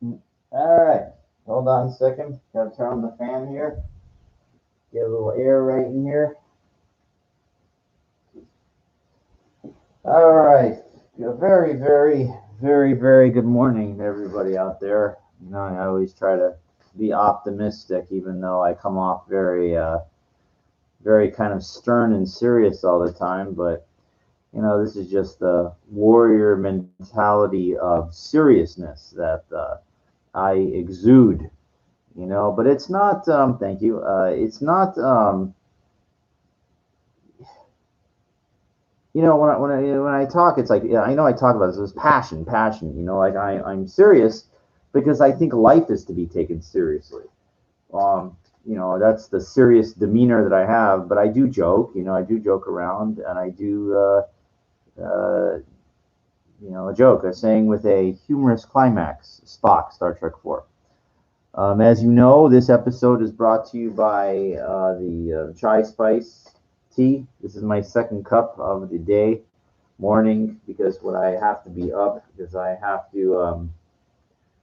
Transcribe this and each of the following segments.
All right. Hold on a second. Gotta turn on the fan here. Get a little air right in here. All right. A very, very, very, very good morning to everybody out there. I always try to be optimistic, even though I come off very kind of stern and serious all the time. But this is just the warrior mentality of seriousness that I exude. But it's not. Thank you. It's not. When I talk, it's like, yeah, I know I talk about this passion, passion. Like I'm serious because I think life is to be taken seriously. Um, that's the serious demeanor that I have. But I do joke. I do joke around, and I do. A joke, a saying with a humorous climax. Spock, Star Trek 4. As you know, this episode is brought to you by the Chai Spice tea. This is my second cup of the day, morning, because when I have to be up, because I have to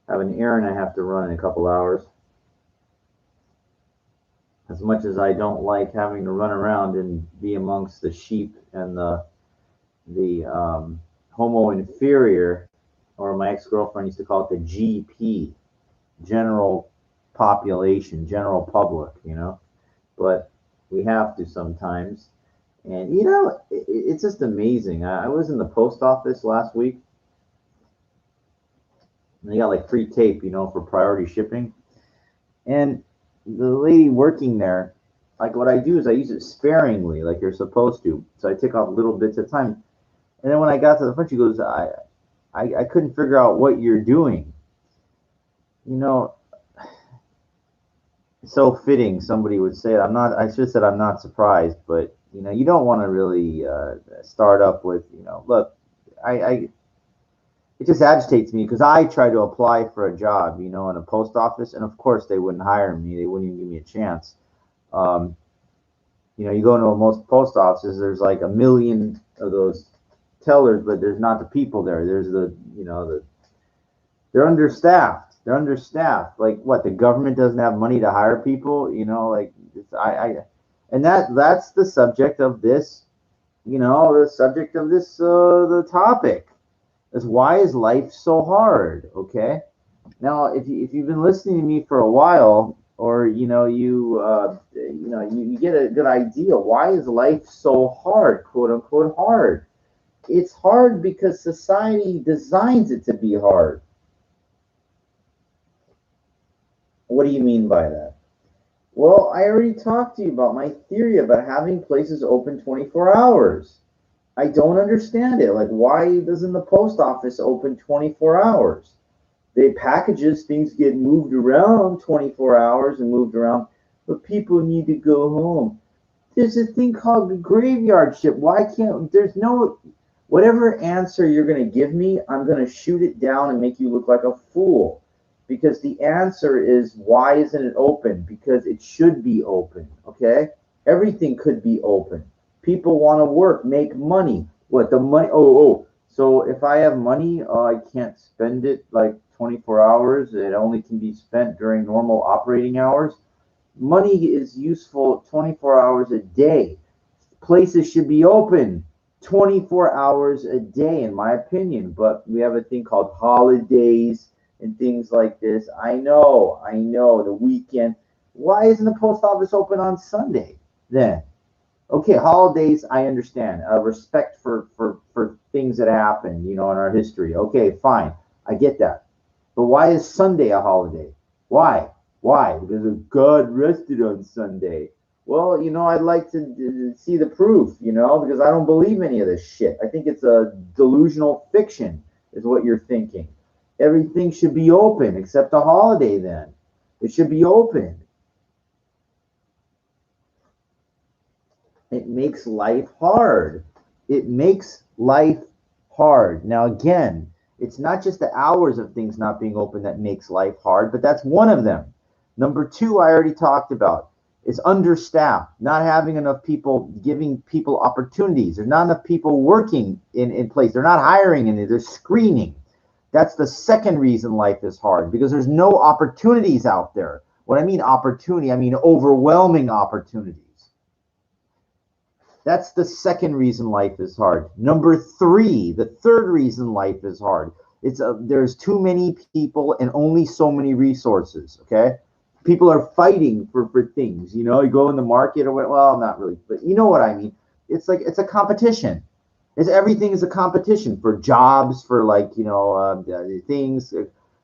have an errand I have to run in a couple hours. As much as I don't like having to run around and be amongst the sheep and the homo inferior, or my ex-girlfriend used to call it the GP, general population, general public, but we have to sometimes. And it's just amazing. I was in the post office last week, and they got like free tape, for priority shipping. And the lady working there, like what I do is I use it sparingly, like you're supposed to. So I take off little bits at a time. And then when I got to the front, she goes, I couldn't figure out what you're doing. You know, so fitting somebody would say it. I should have said I'm not surprised, but you don't want to really start up with, look, I it just agitates me because I try to apply for a job, in a post office, and of course they wouldn't hire me. They wouldn't even give me a chance. Um, you go into most post offices, there's like a million of those tellers, but there's not the people there. There's they're understaffed. They're understaffed. Like what? The government doesn't have money to hire people. Like and that's the subject of this. The subject of this the topic is why is life so hard? Okay. Now, if you've been listening to me for a while, or you get a good idea why is life so hard, quote unquote hard. It's hard because society designs it to be hard. What do you mean by that? Well, I already talked to you about my theory about having places open 24 hours. I don't understand it. Like, why doesn't the post office open 24 hours? They packages, things get moved around 24 hours and moved around, but people need to go home. There's a thing called the graveyard shift. Why can't, there's no, whatever answer you're going to give me, I'm going to shoot it down and make you look like a fool. Because the answer is, why isn't it open? Because it should be open, okay? Everything could be open. People want to work, make money. What, the money? So if I have money, I can't spend it like 24 hours. It only can be spent during normal operating hours. Money is useful 24 hours a day. Places should be open 24 hours a day, in my opinion. But we have a thing called holidays and things like this. I know, the weekend. Why isn't the post office open on Sunday then? Okay, holidays, I understand. Respect for things that happen, in our history. Okay, fine. I get that. But why is Sunday a holiday? Why? Why? Because God rested on Sunday. Well, I'd like to see the proof, because I don't believe any of this shit. I think it's a delusional fiction, is what you're thinking. Everything should be open except a holiday then. It should be open. It makes life hard. It makes life hard. Now, again, it's not just the hours of things not being open that makes life hard, but that's one of them. Number two, I already talked about, is understaffed, not having enough people, giving people opportunities. There's not enough people working in place. They're not hiring any, they're screening. That's the second reason life is hard, because there's no opportunities out there. When I mean opportunity, I mean overwhelming opportunities. That's the second reason life is hard. Number three, the third reason life is hard. There's too many people and only so many resources. Okay, people are fighting for things. You know, you go in the market or what? Well, not really, but you know what I mean. It's like it's a competition. It's everything is a competition for jobs, for like things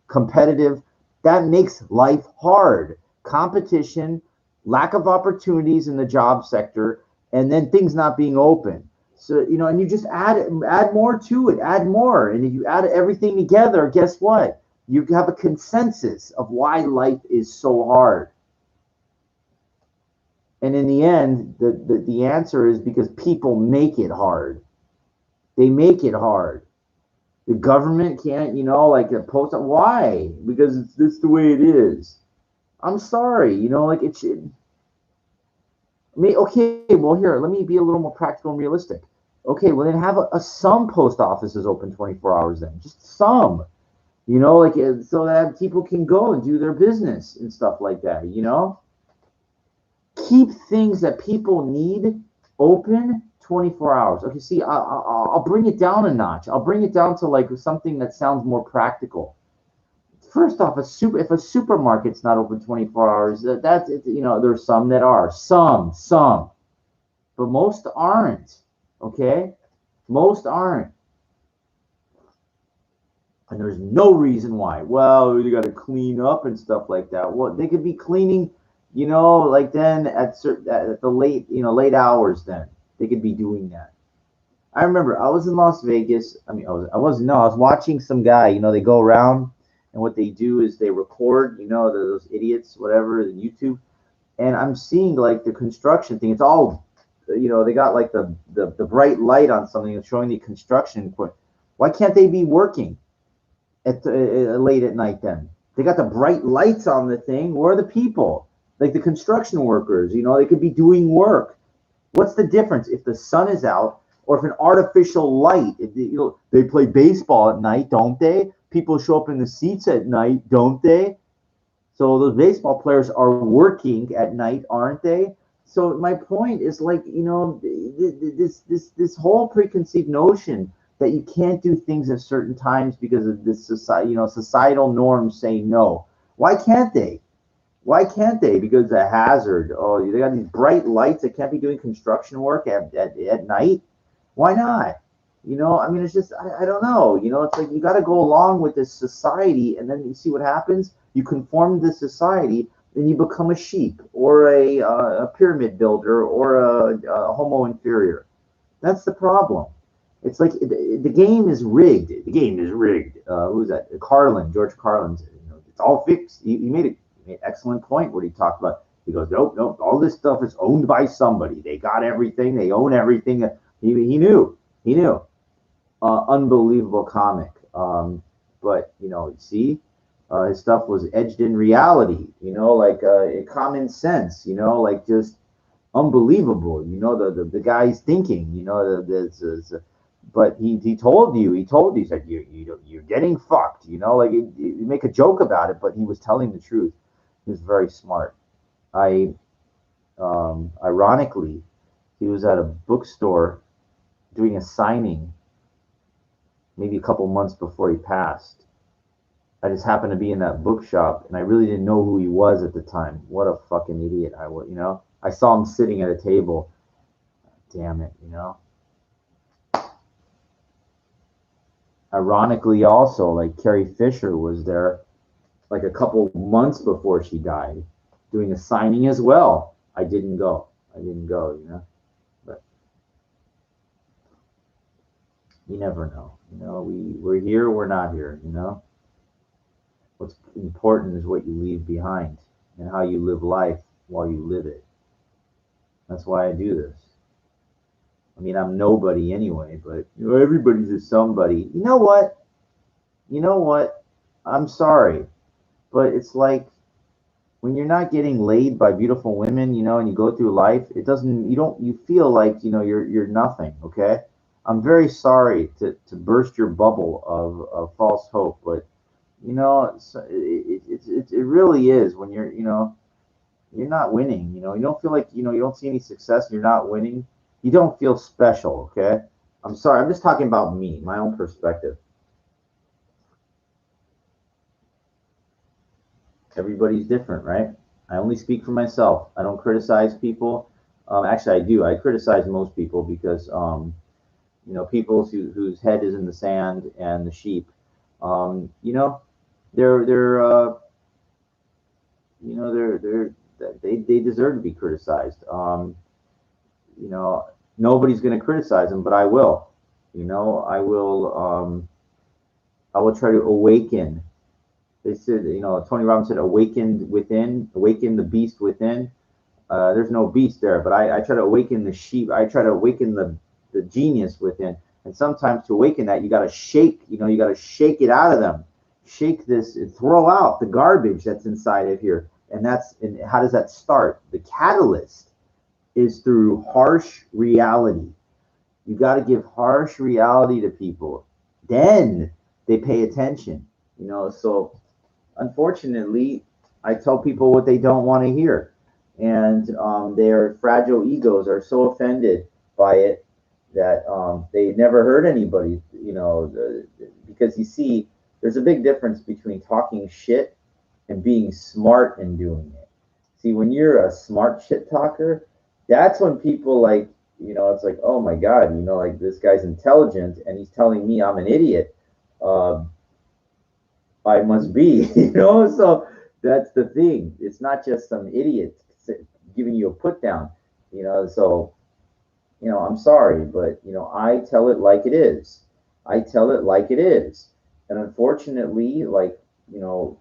competitive. That makes life hard. Competition, lack of opportunities in the job sector, and then things not being open. So and you just add more to it, add more, and if you add everything together, guess what? You have a consensus of why life is so hard. And in the end, the answer is because people make it hard. They make it hard. The government can't, like post. Why? Because it's just the way it is. I'm sorry, like it should. Okay, well, here, let me be a little more practical and realistic. Okay, well, then have some post offices open 24 hours then. Just some, like so that people can go and do their business and stuff like that. Keep things that people need open 24 hours. Okay, see, I'll bring it down a notch. I'll bring it down to like something that sounds more practical. First off, if a supermarket's not open 24 hours, that's there's some that are, some, but most aren't. Okay, most aren't, and there's no reason why. Well, you got to clean up and stuff like that. Well, they could be cleaning, like then at the late hours. Then they could be doing that. I remember I was in Las Vegas. I mean, I was watching some guy. They go around and what they do is they record. Those idiots, whatever, on YouTube. And I'm seeing like the construction thing. It's all, they got like the bright light on something and showing the construction equipment. Why can't they be working late at night then? They got the bright lights on the thing. Where are the people? Like the construction workers, they could be doing work. What's the difference if the sun is out or if an artificial light? They play baseball at night, don't they? People show up in the seats at night, don't they? So those baseball players are working at night, aren't they? So my point is like, this whole preconceived notion that you can't do things at certain times because of this society, societal norms say no. Why can't they? Why can't they? Because the hazard. Oh, they got these bright lights that can't be doing construction work at night. Why not? I mean, it's just, I don't know. It's like you got to go along with this society, and then you see what happens. You conform to society, then you become a sheep or a pyramid builder or a homo inferior. That's the problem. It's like the game is rigged. The game is rigged. Who's that? George Carlin. It's all fixed. He made an excellent point where he talked about. He goes, nope, nope. All this stuff is owned by somebody. They got everything. They own everything. He knew. He knew. Unbelievable comic. But see, his stuff was edged in reality. Like common sense. Like just unbelievable. The guy's thinking. But he told you. He said you're getting fucked. Like you make a joke about it, but he was telling the truth. He was very smart. Ironically, he was at a bookstore doing a signing maybe a couple months before he passed. I just happened to be in that bookshop, and I really didn't know who he was at the time. What a fucking idiot I was, I saw him sitting at a table. Damn it, Ironically, also, like Carrie Fisher was there like a couple months before she died, doing a signing as well. I didn't go. But you never know. We're here, we're not here. What's important is what you leave behind and how you live life while you live it. That's why I do this. I mean, I'm nobody anyway, but everybody's a somebody. You know what? I'm sorry, but it's like when you're not getting laid by beautiful women, and you go through life, it doesn't. You feel like you're nothing. Okay, I'm very sorry to burst your bubble of false hope, but it really is when you're not winning. You don't feel like you don't see any success. And you're not winning. You don't feel special. Okay, I'm sorry. I'm just talking about me, my own perspective. Everybody's different, right? I only speak for myself. I don't criticize people. Actually, I do. I criticize most people because people whose head is in the sand and the sheep. Um, you know, they're you know they deserve to be criticized. You know, nobody's going to criticize them, but I will. I will. I will try to awaken. They said, Tony Robbins said, "Awakened within, awaken the beast within." There's no beast there, but I try to awaken the sheep. I try to awaken the genius within. And sometimes to awaken that, you got to shake. You got to shake it out of them. Shake this, throw out the garbage that's inside of here. And how does that start? The catalyst is through harsh reality. You got to give harsh reality to people. Then they pay attention. So unfortunately, I tell people what they don't want to hear, and their fragile egos are so offended by it that they never hurt anybody. Because you see, there's a big difference between talking shit and being smart and doing it. See, when you're a smart shit talker, that's when people it's like, oh my God, like this guy's intelligent and he's telling me I'm an idiot. Uh, I must be, So that's the thing. It's not just some idiot giving you a put down, So, I'm sorry, but, I tell it like it is. I tell it like it is. And unfortunately, you know,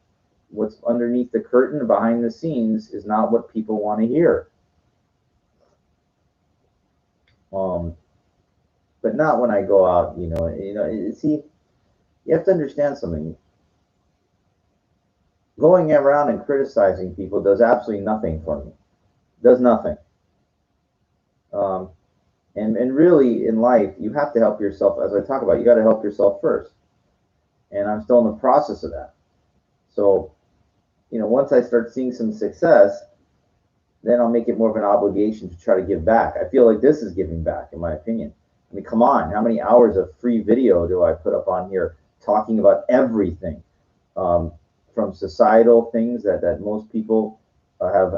what's underneath the curtain behind the scenes is not what people want to hear. Um, but not when I go out, see, you have to understand something. Going around and criticizing people does absolutely nothing for me. Does nothing. Um, and really in life, you have to help yourself. As I talk about, you got to help yourself first. And I'm still in the process of that. So, once I start seeing some success, then I'll make it more of an obligation to try to give back. I feel like this is giving back, in my opinion. I mean, come on, how many hours of free video do I put up on here talking about everything, um, from societal things that most people have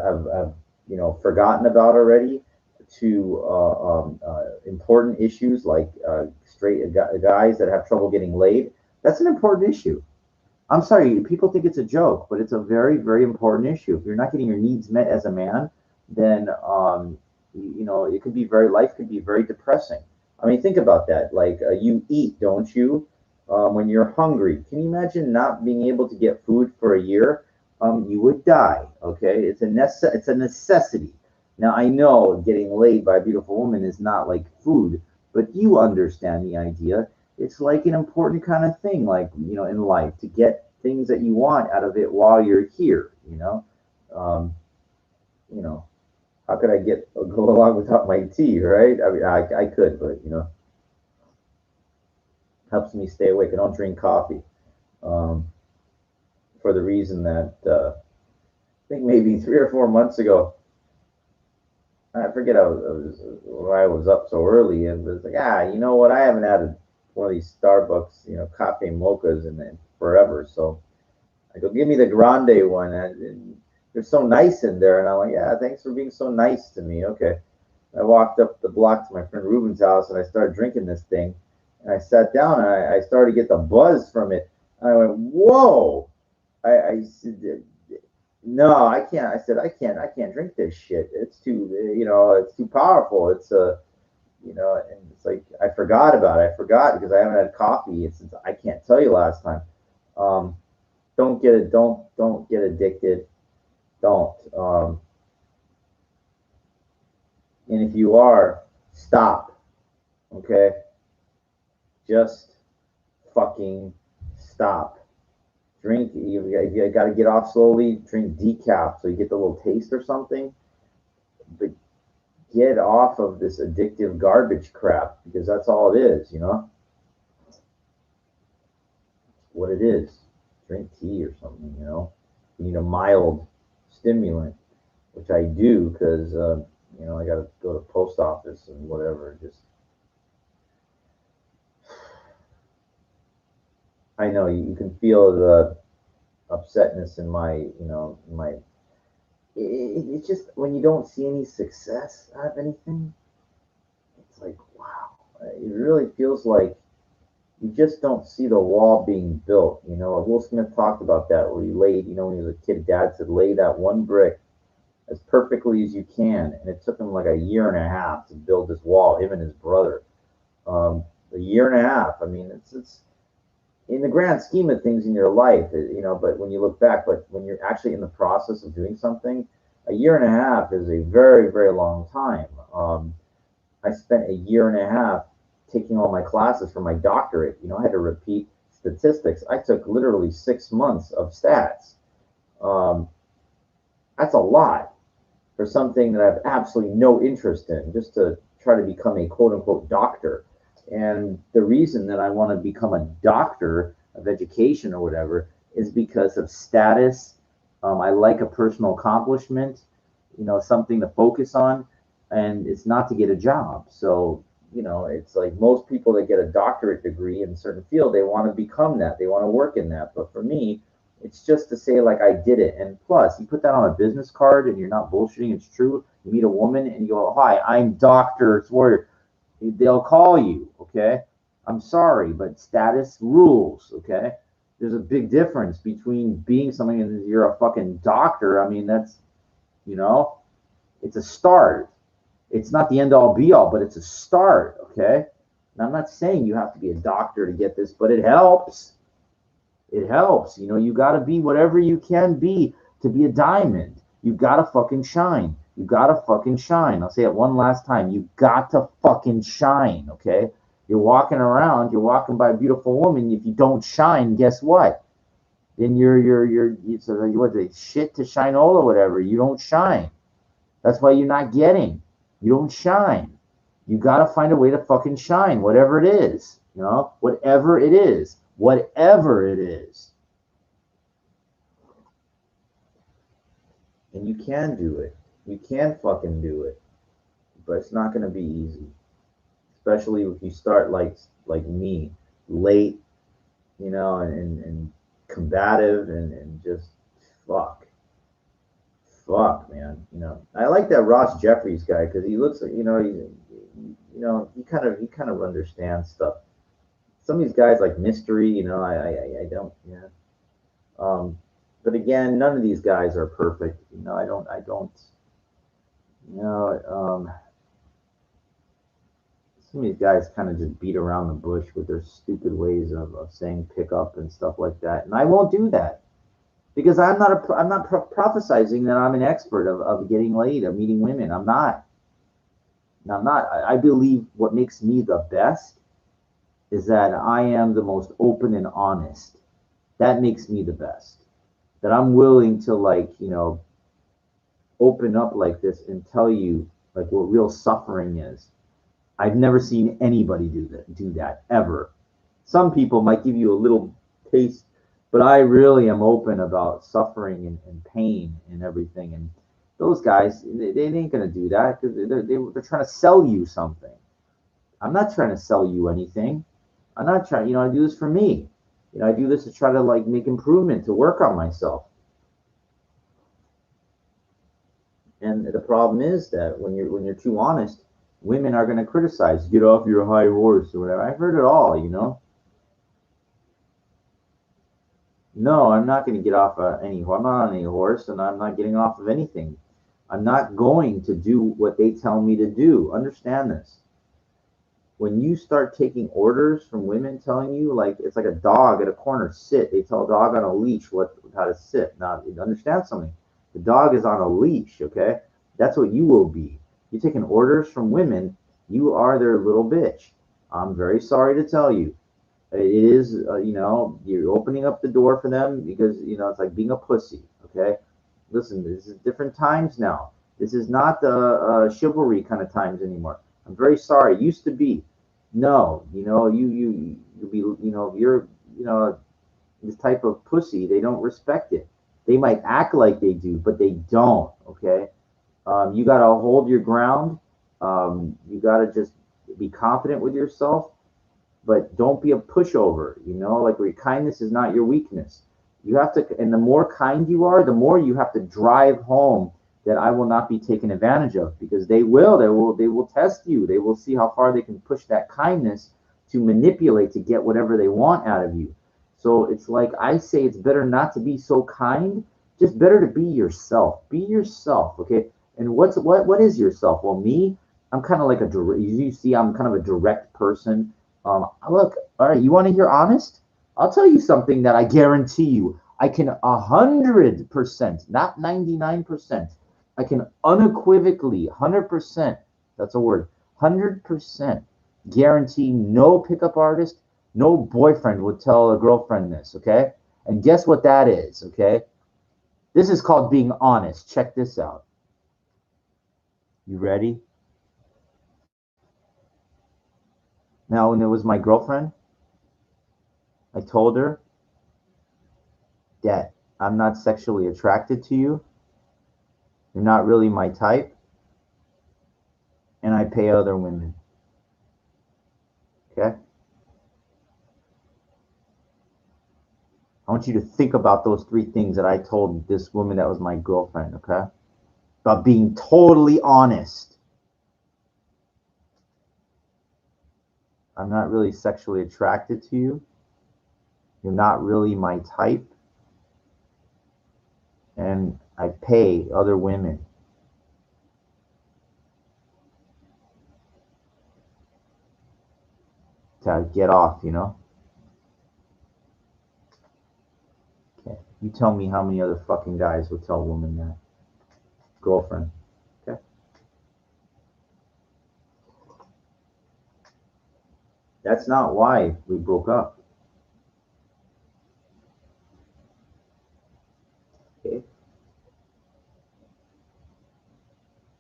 forgotten about already, to important issues like straight guys that have trouble getting laid. That's an important issue. I'm sorry, people think it's a joke, but it's a very, very important issue. If you're not getting your needs met as a man, then it could be life could be very depressing. I mean, think about that. Like you eat, don't you? When you're hungry, can you imagine not being able to get food for a year? You would die. Okay, it's a necessity. Now I know getting laid by a beautiful woman is not like food, but you understand the idea. It's like an important kind of thing, like in life, to get things that you want out of it while you're here. Um, you know, how could I go along without my tea, right? I mean, I could, but helps me stay awake. I don't drink coffee, um, for the reason that I think maybe 3 or 4 months ago, I forget why I was up so early, and was like, you know what? I haven't had one of these Starbucks, cafe mochas in forever. So I go, give me the grande one. And they're so nice in there, and I'm like, yeah, thanks for being so nice to me. Okay. I walked up the block to my friend Ruben's house, and I started drinking this thing. And I sat down, and I started to get the buzz from it. And I went, whoa! I said, no, I can't. I said, I can't drink this shit. It's too, it's too powerful. And it's like I forgot about it. I forgot because I haven't had coffee since I can't tell you last time. Um, don't get it. Don't get addicted. Don't. And if you are, stop. Okay, just fucking stop. Drink. You got to get off slowly. Drink decaf so you get the little taste or something. But get off of this addictive garbage crap because that's all it is, what it is. Drink tea or something. You need a mild stimulant, which I do because, I got to go to the post office and whatever. Just, I know you can feel the upsetness in it's just when you don't see any success out of anything, it's like, wow, it really feels like you just don't see the wall being built. Will Smith talked about that where he laid, when he was a kid, dad said, lay that one brick as perfectly as you can. And it took him like a year and a half to build this wall, him and his brother. A year and a half. I mean, it's in the grand scheme of things in your life, but when you look back, but when you're actually in the process of doing something, a year and a half is a very, very long time. I spent a year and a half taking all my classes for my doctorate. I had to repeat statistics. I took literally 6 months of stats. Um, that's a lot for something that I have absolutely no interest in, just to try to become a quote unquote doctor. And the reason that I want to become a doctor of education or whatever is because of status. I like a personal accomplishment, something to focus on, and it's not to get a job. So, it's like most people that get a doctorate degree in a certain field, they want to become that, they want to work in that. But for me, it's just to say, like, I did it. And plus, you put that on a business card and you're not bullshitting, it's true. You meet a woman and you go, hi, I'm Dr. Sawyer. They'll call you, okay? I'm sorry, but status rules, okay? There's a big difference between being something and you're a fucking doctor. I mean, that's, you know, it's a start. It's not the end all be all, but it's a start, okay? And I'm not saying you have to be a doctor to get this, but it helps. It helps. You got to be whatever you can be to be a diamond. You got to fucking shine. You got to fucking shine. I'll say it one last time. You got to fucking shine, okay? You're walking around, you're walking by a beautiful woman. If you don't shine, guess what? Then it's what they shit to shine all or whatever. You don't shine. That's why you're not getting. You don't shine. You got to find a way to fucking shine, whatever it is. Whatever it is. Whatever it is. And you can do it. You can fucking do it. But it's not going to be easy. Especially if you start like me, late, and combative and just fuck. Fuck, man. I like that Ross Jeffries guy because he looks like, he kind of understands stuff. Some of these guys like Mystery, I don't, yeah. But again, none of these guys are perfect. I don't, some of these guys kind of just beat around the bush with their stupid ways of saying pick up and stuff like that. And I won't do that because I'm not prophesizing that I'm an expert of getting laid, of meeting women. I'm not. I'm not. I believe what makes me the best is that I am the most open and honest. That makes me the best. That I'm willing to open up like this and tell you like what real suffering is. I've never seen anybody do that ever. Some people might give you a little taste, but I really am open about suffering and pain and everything. And those guys, they ain't gonna do that because they're trying to sell you something. I'm not trying to sell you anything. I'm not trying. I do this for me. I do this to try to make improvement, to work on myself. And the problem is that when you're too honest, women are going to criticize. Get off your high horse or whatever. I've heard it all. No, I'm not going to get off any. I'm not on any horse, and I'm not getting off of anything. I'm not going to do what they tell me to do. Understand this. When you start taking orders from women telling you, it's like a dog at a corner, sit. They tell a dog on a leash how to sit. Now, understand something. The dog is on a leash, okay? That's what you will be. You're taking orders from women. You are their little bitch. I'm very sorry to tell you. It is, you're opening up the door for them because, it's like being a pussy, okay? Listen, this is different times now. This is not the chivalry kind of times anymore. I'm very sorry. It used to be. No, you be, you're, this type of pussy. They don't respect it. They might act like they do, but they don't. Okay. You got to hold your ground. You got to just be confident with yourself, but don't be a pushover. Like where kindness is not your weakness. You have to, and the more kind you are, the more you have to drive home that I will not be taken advantage of, because they will test you. They will see how far they can push that kindness to manipulate to get whatever they want out of you. So it's like I say, it's better not to be so kind. Just better to be yourself. Be yourself, okay? And what is yourself? Well, me, I'm kind of like you see, I'm kind of a direct person. Look, all right, you want to hear honest? I'll tell you something that I guarantee you. I can 100%, not 99%. I can unequivocally, 100%, that's a word, 100% guarantee no pickup artist, no boyfriend would tell a girlfriend this, okay? And guess what that is, okay? This is called being honest. Check this out. You ready? Now, when it was my girlfriend, I told her that I'm not sexually attracted to you. You're not really my type. And I pay other women. Okay? I want you to think about those three things that I told this woman that was my girlfriend, okay? About being totally honest. I'm not really sexually attracted to you. You're not really my type. And I pay other women. To get off. Okay. You tell me how many other fucking guys would tell a woman that. Girlfriend. Okay. That's not why we broke up. Okay.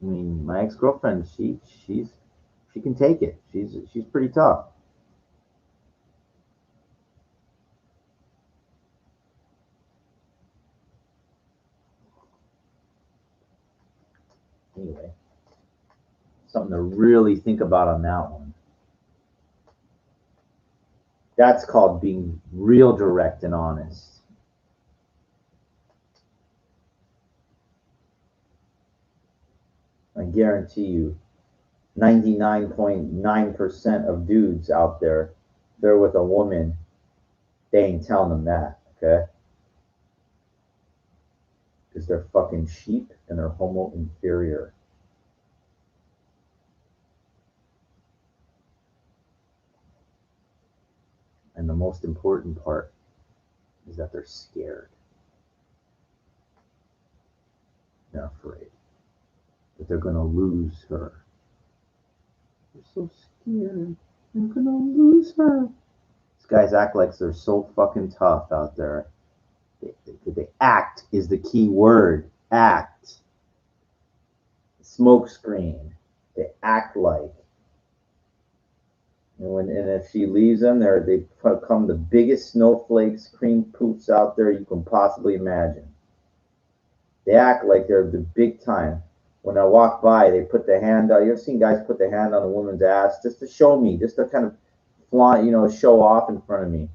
I mean, my ex-girlfriend, she can take it. She's pretty tough. Anyway, something to really think about on that one. That's called being real direct and honest. I guarantee you, 99.9% of dudes out there, they're with a woman, they ain't telling them that, okay? Because they're fucking sheep and they're homo inferior. And the most important part is that they're scared. They're afraid that they're going to lose her. They're so scared. I'm going to lose her. These guys act like they're so fucking tough out there. They act is the key word. Act. Smoke screen. They act like. And if she leaves them, they become the biggest snowflakes, cream poofs out there you can possibly imagine. They act like they're the big time. When I walk by, they put the hand out. You ever seen guys put the hand on a woman's ass just to show me, just to kind of flaunt, show off in front of me?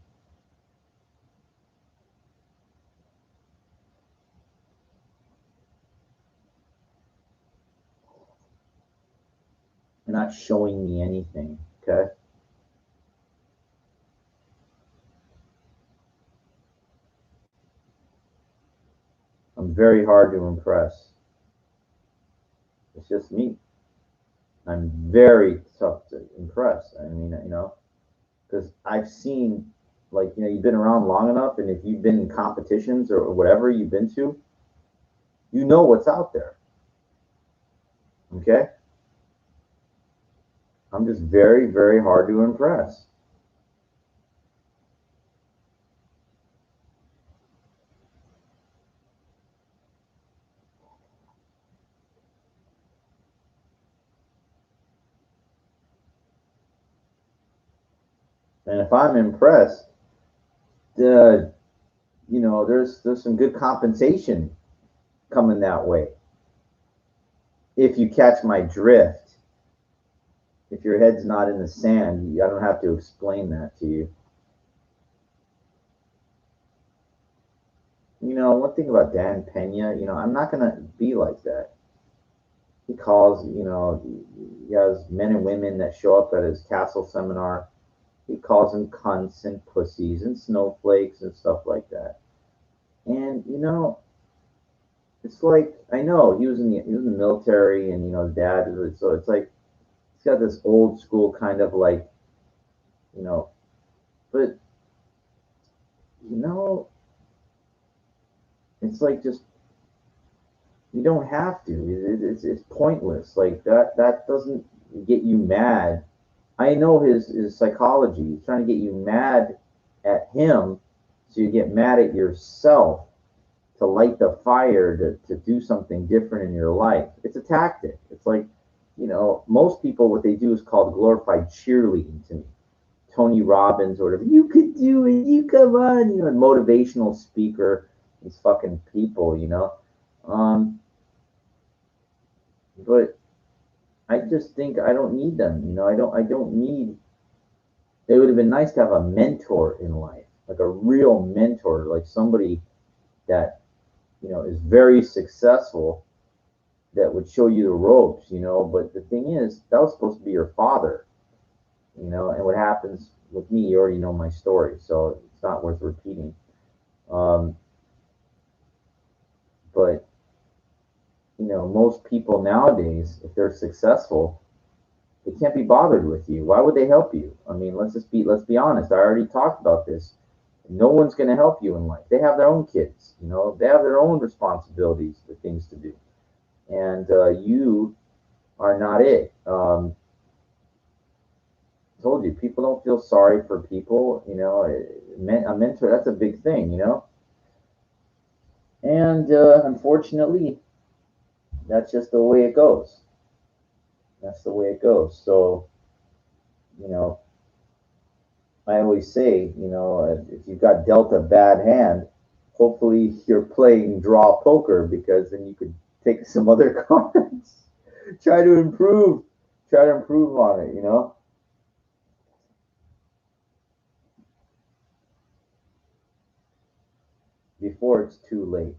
They're not showing me anything, okay? I'm very hard to impress. It's just me. I'm very tough to impress. I mean, because I've seen, like, you've been around long enough, and if you've been in competitions or whatever you've been to, you know what's out there. Okay? I'm just very, very hard to impress. And if I'm impressed, uh, there's some good compensation coming that way. If you catch my drift, if your head's not in the sand, I don't have to explain that to you. One thing about Dan Pena, I'm not gonna be like that. He calls, he has men and women that show up at his castle seminar. He calls them cunts and pussies and snowflakes and stuff like that. And it's like I know he was in the military, and his dad is, so it's like he's got this old school kind of like, you know, but you know, it's like just you don't have to. It's pointless. Like that doesn't get you mad. I know his psychology. He's trying to get you mad at him, so you get mad at yourself to light the fire to do something different in your life. It's a tactic. It's like, most people, what they do is called glorified cheerleading to me. Tony Robbins, or whatever, you could do it, you come on, motivational speaker, these fucking people, Um, but I just think I don't need them, I don't need, it would have been nice to have a mentor in life, like a real mentor, like somebody that, is very successful, that would show you the ropes, But the thing is, that was supposed to be your father, And what happens with me, you already know my story, so it's not worth repeating. Um, but most people nowadays, if they're successful, they can't be bothered with you. Why would they help you? I mean, let's be honest. I already talked about this. No one's going to help you in life. They have their own kids. They have their own responsibilities, the things to do, and you are not it. I told you, people don't feel sorry for people. A mentor, that's a big thing. And unfortunately, that's just the way it goes. That's the way it goes. So, you know, I always say, if you've got dealt a bad hand, hopefully you're playing draw poker, because then you could take some other cards, try to improve, try to improve on it. Before it's too late.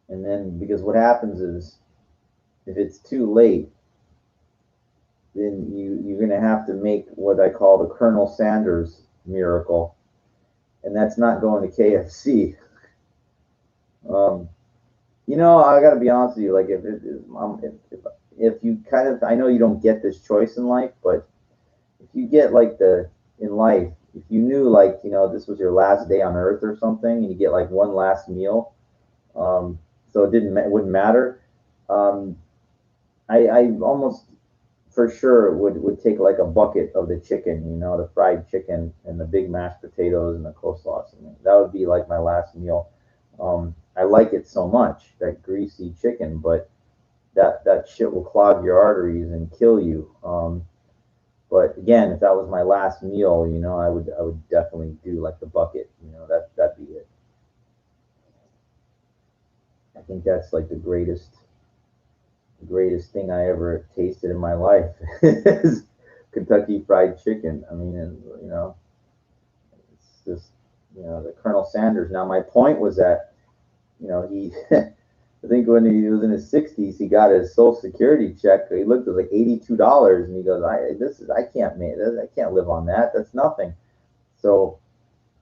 And then, because what happens is, if it's too late, then you're going to have to make what I call the Colonel Sanders miracle, and that's not going to KFC. Um, I got to be honest with you. Like, if you kind of, I know you don't get this choice in life, but if you get like in life, if you knew, like, this was your last day on Earth or something, and you get like one last meal, so wouldn't matter. Um, I almost for sure would take like a bucket of the chicken, the fried chicken and the big mashed potatoes and the coleslaw. That would be like my last meal. I like it so much, that greasy chicken, but that shit will clog your arteries and kill you. But again, if that was my last meal, I would definitely do like the bucket. That'd be it. I think that's like the greatest thing I ever tasted in my life is Kentucky Fried Chicken. I mean, and, it's just, the Colonel Sanders. Now, my point was that, he, I think when he was in his 60s, he got his Social Security check. He looked at like $82, and he goes, I can't make this. I can't live on that. That's nothing. So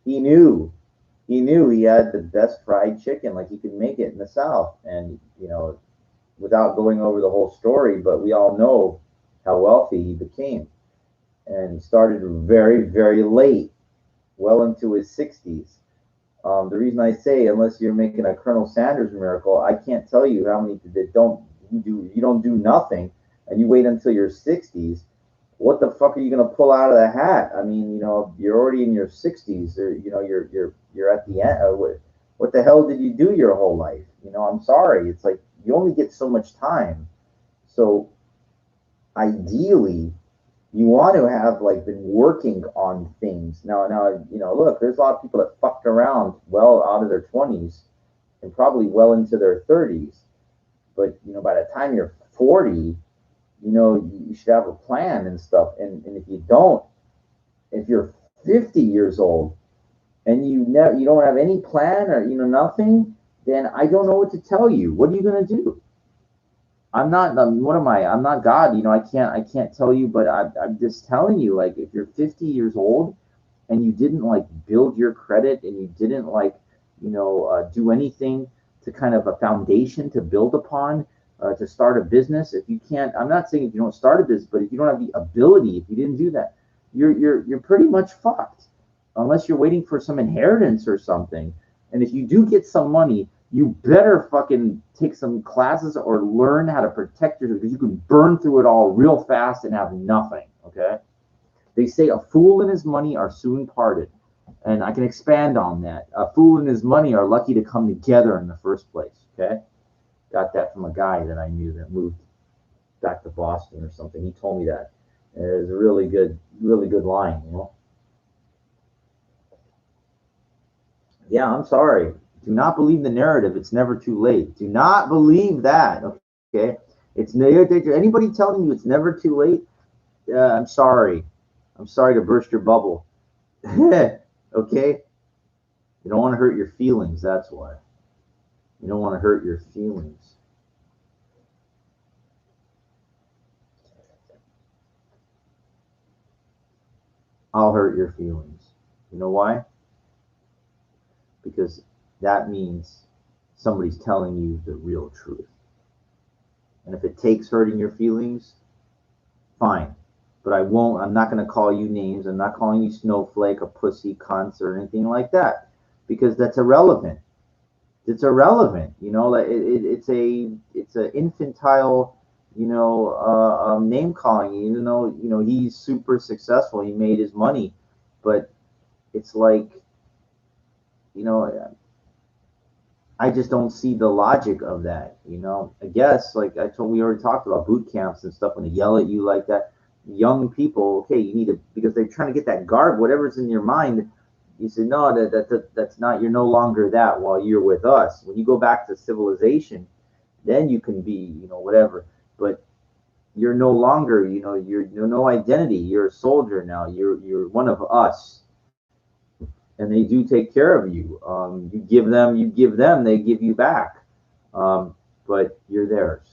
he knew, he had the best fried chicken, like he could make it in the South, and without going over the whole story, but we all know how wealthy he became. And he started very, very late, well into his 60s. The reason I say, unless you're making a Colonel Sanders miracle, I can't tell you how many that you don't do nothing, and you wait until your 60s. What the fuck are you gonna pull out of the hat? I mean, you're already in your 60s, or you're at the end. What the hell did you do your whole life? I'm sorry. It's like you only get so much time. So ideally, You want to have like been working on things. Now, look, there's a lot of people that fucked around well out of their 20s and probably well into their 30s. But by the time you're 40, you should have a plan and stuff. And if you don't, if you're 50 years old and you don't have any plan or nothing, then I don't know what to tell you. What are you gonna do? I'm not. What am I? I'm not God. I can't tell you. But I'm just telling you. Like, if you're 50 years old and you didn't like build your credit and you didn't like do anything to kind of a foundation to build upon to start a business. If you can't, I'm not saying if you don't start a business, but if you don't have the ability, if you didn't do that, you're pretty much fucked unless you're waiting for some inheritance or something. And if you do get some money, you better fucking take some classes or learn how to protect yourself, because you can burn through it all real fast and have nothing. Okay. They say a fool and his money are soon parted. And I can expand on that. A fool and his money are lucky to come together in the first place. Okay. Got that from a guy that I knew that moved back to Boston or something. He told me that. And it was a really good line. Yeah, I'm sorry. Do not believe the narrative. It's never too late. Do not believe that. Okay. It's anybody telling you it's never too late. I'm sorry. I'm sorry to burst your bubble. Okay. You don't want to hurt your feelings. That's why. You don't want to hurt your feelings. I'll hurt your feelings. You know why? Because that means somebody's telling you the real truth. And if it takes hurting your feelings, fine. But I'm not going to call you names. I'm not calling you snowflake, a pussy, cunt, or anything like that, because that's irrelevant. It's irrelevant. Like it's a infantile, name calling. He's super successful. He made his money, but it's like, I just don't see the logic of that. I guess like we already talked about boot camps and stuff when they yell at you like that. Young people, okay, you need to, because they're trying to get that guard, whatever's in your mind. You say, no, that's not, you're no longer that while you're with us. When you go back to civilization, then you can be, whatever. But you're no longer, you're no identity. You're a soldier now. You're one of us, and they do take care of you. You give them, they give you back. But you're theirs.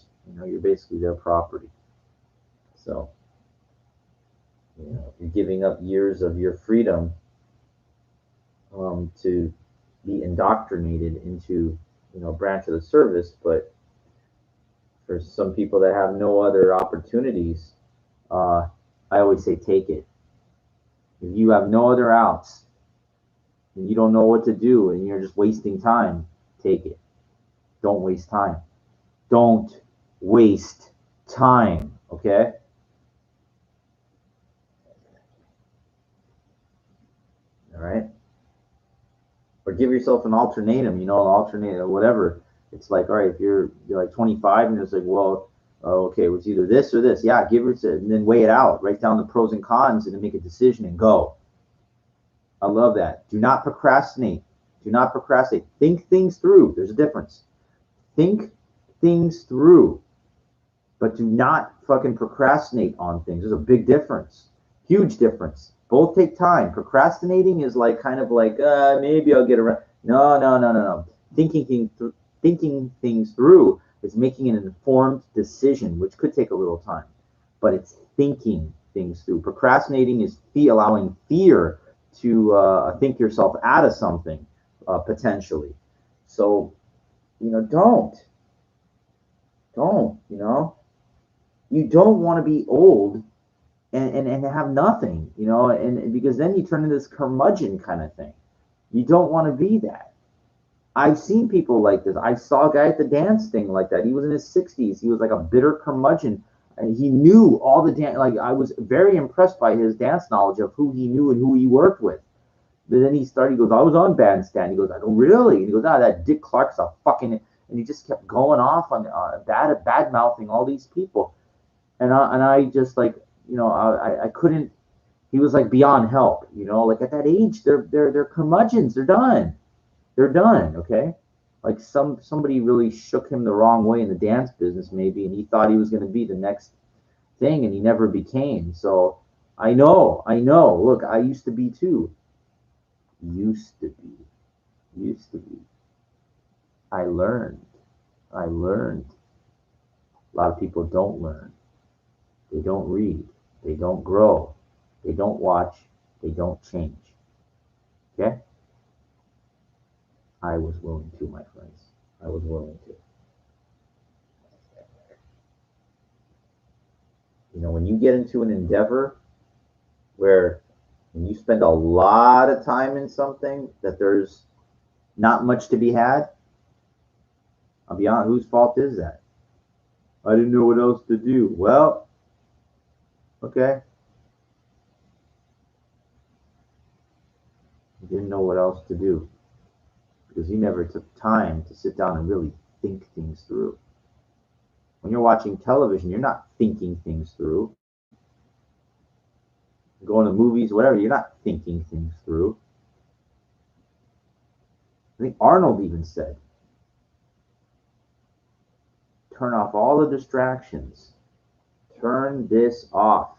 You're basically their property. So, you're giving up years of your freedom to be indoctrinated into a branch of the service. But for some people that have no other opportunities, I always say take it. If you have no other outs and you don't know what to do and you're just wasting time, take it. Don't waste time. Don't waste time. Okay. All right. Or give yourself an alternatum, an alternate or whatever. It's like, all right, if you're like 25 and it's like, well, okay, it was either this or this. Yeah, give it, and then weigh it out. Write down the pros and cons and then make a decision and go. I love that. Do not procrastinate. Do not procrastinate. Think things through. There's a difference. Think things through, but do not fucking procrastinate on things. There's a big difference. Huge difference. Both take time. Procrastinating is like kind of like maybe I'll get around. No. Thinking things through is making an informed decision, which could take a little time, but it's thinking things through. Procrastinating is allowing fear to think yourself out of something potentially. So don't you don't want to be old and have nothing, and because then you turn into this curmudgeon kind of thing. You don't want to be that. I've seen people like this. I saw a guy at the dance thing like that. He was in his 60s. He was like a bitter curmudgeon. And he knew all the dance. Like, I was very impressed by his dance knowledge of who he knew and who he worked with. But then he goes, I was on Bandstand. He goes, I go, really? And he goes, that Dick Clark's a fucking, and he just kept going off on bad mouthing all these people. And I just like, I couldn't. He was like beyond help. Like at that age, they're curmudgeons. They're done. Okay, like somebody really shook him the wrong way in the dance business maybe, and he thought he was going to be the next thing, and he never became. So I know. Look, I used to be too. Used to be. I learned. I learned. A lot of people don't learn. They don't read. They don't grow. They don't watch. They don't change. Okay? I was willing to, my friends. I was willing to. When you get into an endeavor where when you spend a lot of time in something that there's not much to be had, I'll be honest, whose fault is that? I didn't know what else to do. Well, okay. You didn't know what else to do because you never took time to sit down and really think things through. When you're watching television, you're not thinking things through. Going to movies, whatever, you're not thinking things through. I think Arnold even said, turn off all the distractions. Turn this off.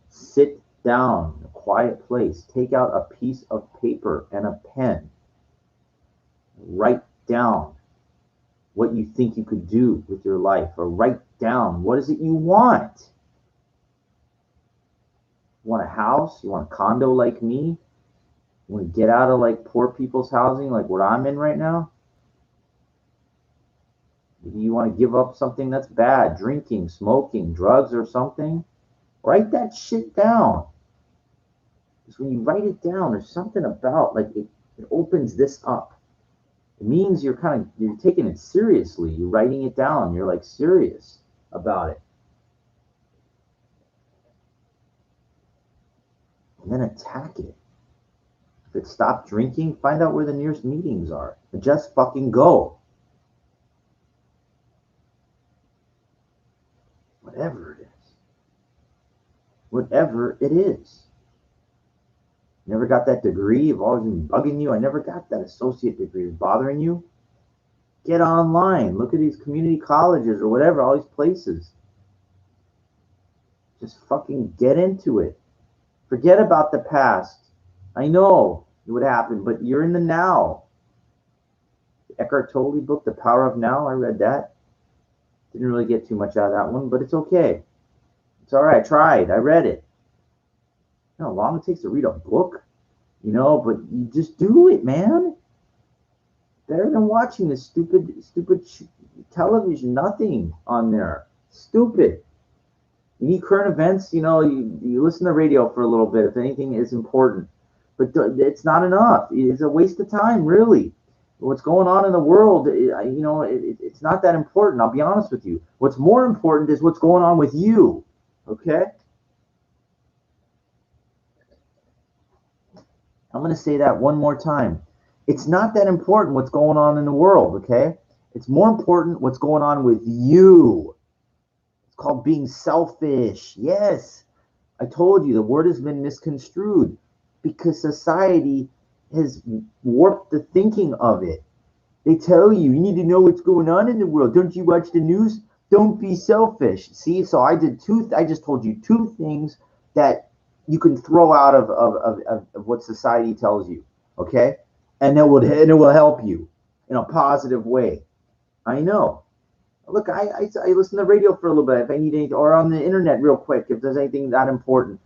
Sit down in a quiet place. Take out a piece of paper and a pen. Write down what you think you could do with your life, or write down what is it you want. You want a house? You want a condo like me? You want to get out of like poor people's housing like what I'm in right now? Maybe you want to give up something that's bad, drinking, smoking, drugs, or something. Write that shit down. Because when you write it down, there's something about like it opens this up. It means you're taking it seriously. You're writing it down. You're like serious about it. And then attack it. If it stopped drinking, find out where the nearest meetings are and just fucking go. Whatever it is. Whatever it is. Never got that degree? Have always been bugging you? I never got that associate degree. Is bothering you? Get online. Look at these community colleges or whatever, all these places. Just fucking get into it. Forget about the past. I know it would happen, but you're in the now. The Eckhart Tolle book, The Power of Now, I read that. Didn't really get too much out of that one, but it's okay. It's all right. I tried. I read it. You know how long it takes to read a book? But you just do it, man. Better than watching this stupid television. Nothing on there. Stupid. You need current events. You listen to the radio for a little bit if anything is important. But it's not enough. It's a waste of time, really. What's going on in the world, it's not that important. I'll be honest with you. What's more important is what's going on with you. Okay? I'm going to say that one more time. It's not that important what's going on in the world, okay? It's more important what's going on with you. It's called being selfish. Yes. I told you the word has been misconstrued because society has warped the thinking of it. They tell you need to know what's going on in the world. Don't you watch the news? Don't be selfish. See, so I just told you two things that you can throw out of what society tells you, okay? And it will help you in a positive way. I know. Look, I listen to the radio for a little bit if I need anything, or on the internet real quick if there's anything that important.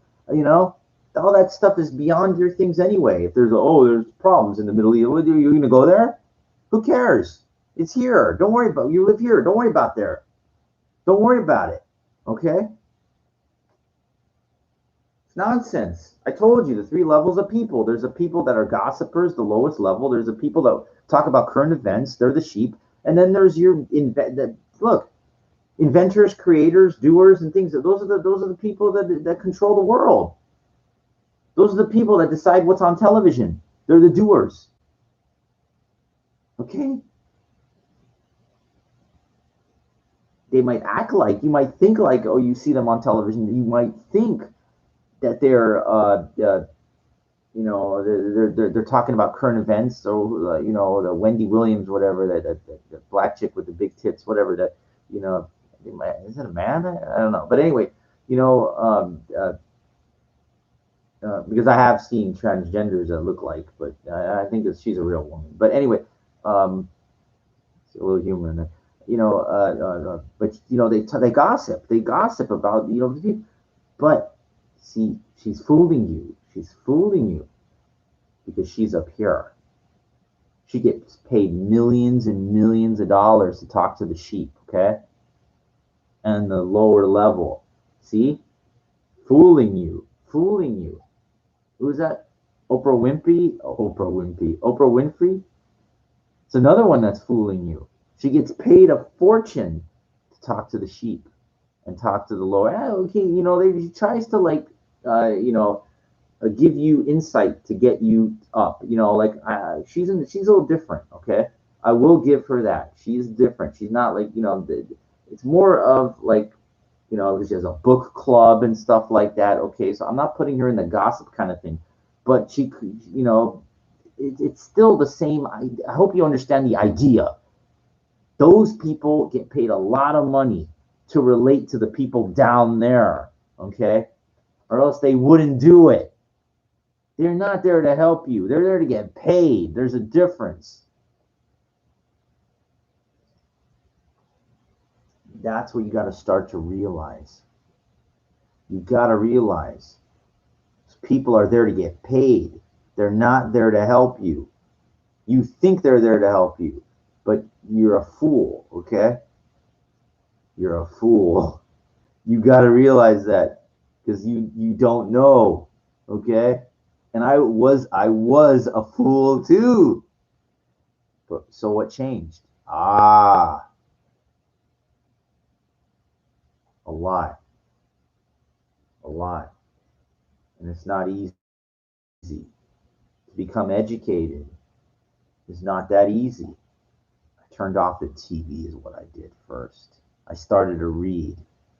All that stuff is beyond your things anyway. If there's problems in the Middle East, you're going to go there? Who cares? It's here. Don't worry about it. You live here. Don't worry about there. Don't worry about it. Okay? It's nonsense. I told you the three levels of people. There's the people that are gossipers, the lowest level. There's the people that talk about current events. They're the sheep. And then there's your inventors, creators, doers, and things. Those are the people that control the world. Those are the people that decide what's on television. They're the doers. Okay? they might act like, you might think like, oh, you see them on television, you might think that they're you know, they're talking about current events. So you know, the Wendy Williams, whatever, the black chick with the big tits, whatever, that, you know, is it a man? I don't know, but anyway, you know, because I have seen transgenders that look like, but I think that she's a real woman. But anyway, um, a little humor in there, you know. But you know, they gossip about, you know, but see, she's fooling you. She's fooling you because she's up here. She gets paid millions and millions of dollars to talk to the sheep, okay? And the lower level. See? Fooling you. Fooling you. Who's that? Oprah Winfrey? Oprah Winfrey. Oprah Winfrey? It's another one that's fooling you. She gets paid a fortune to talk to the sheep and talk to the lower. Okay, you know, she tries to, like, you know, give you insight to get you up. You know, like, she's a little different. Okay, I will give her that. She's different. She's not like, you know, it's more of like, you know, she has a book club and stuff like that. Okay, so I'm not putting her in the gossip kind of thing, but she, you know, it's still the same. I hope you understand the idea. Those people get paid a lot of money to relate to the people down there. Okay, or else they wouldn't do it. They're not there to help you. They're there to get paid. There's a difference. That's what you got to start to realize. You got to realize people are there to get paid. They're not there to help you. You think they're there to help you, but you're a fool, okay? You're a fool. You got to realize that, because you don't know, okay? And I was a fool too. But so what changed? A lot. A lot. And it's not easy. To become educated is not that easy. I turned off the TV is what I did first. I started to read.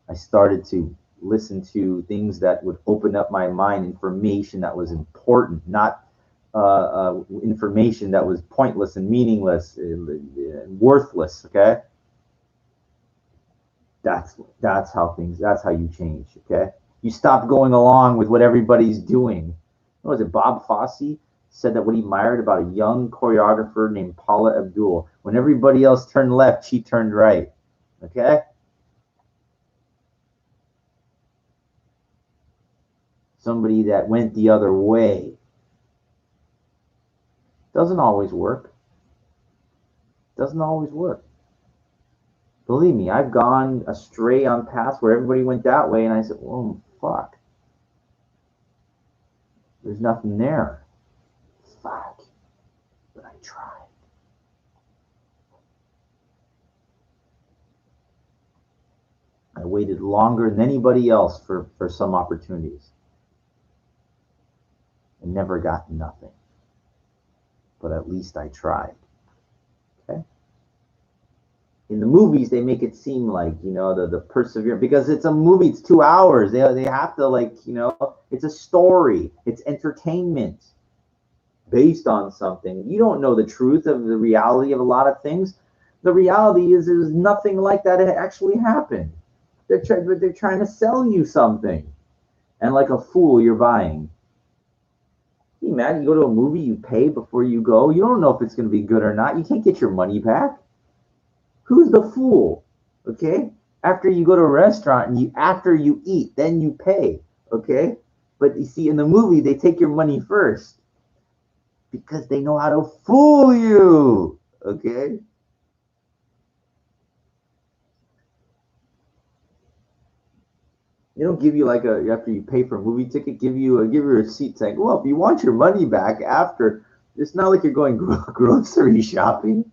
I started to listen to things that would open up my mind, information that was important, not information that was pointless and meaningless and worthless. Okay, that's how things. That's how you change. Okay, you stop going along with what everybody's doing. What was it? Bob Fosse said that what he admired about a young choreographer named Paula Abdul. When everybody else turned left, she turned right. Okay. Somebody that went the other way. Doesn't always work. Doesn't always work. Believe me, I've gone astray on paths where everybody went that way, and I said, "Oh fuck, there's nothing there." Fuck, but I tried. I waited longer than anybody else for some opportunities, and never got nothing. But at least I tried. Okay. In the movies, they make it seem like, you know, the perseverance, because it's a movie. It's 2 hours. They have to, like, you know, it's a story. It's entertainment based on something. You don't know the truth of the reality of a lot of things. The reality is there's nothing like that actually happened. They're trying to sell you something, and like a fool, you're buying. Can you imagine? You go to a movie, you pay before you go. You don't know if it's going to be good or not. You can't get your money back. Who's the fool? Okay. After you go to a restaurant and after you eat, then you pay. Okay. But you see, in the movie, they take your money first because they know how to fool you. Okay. They don't give you like after you pay for a movie ticket, give you a receipt saying, well, if you want your money back after, it's not like you're going grocery shopping.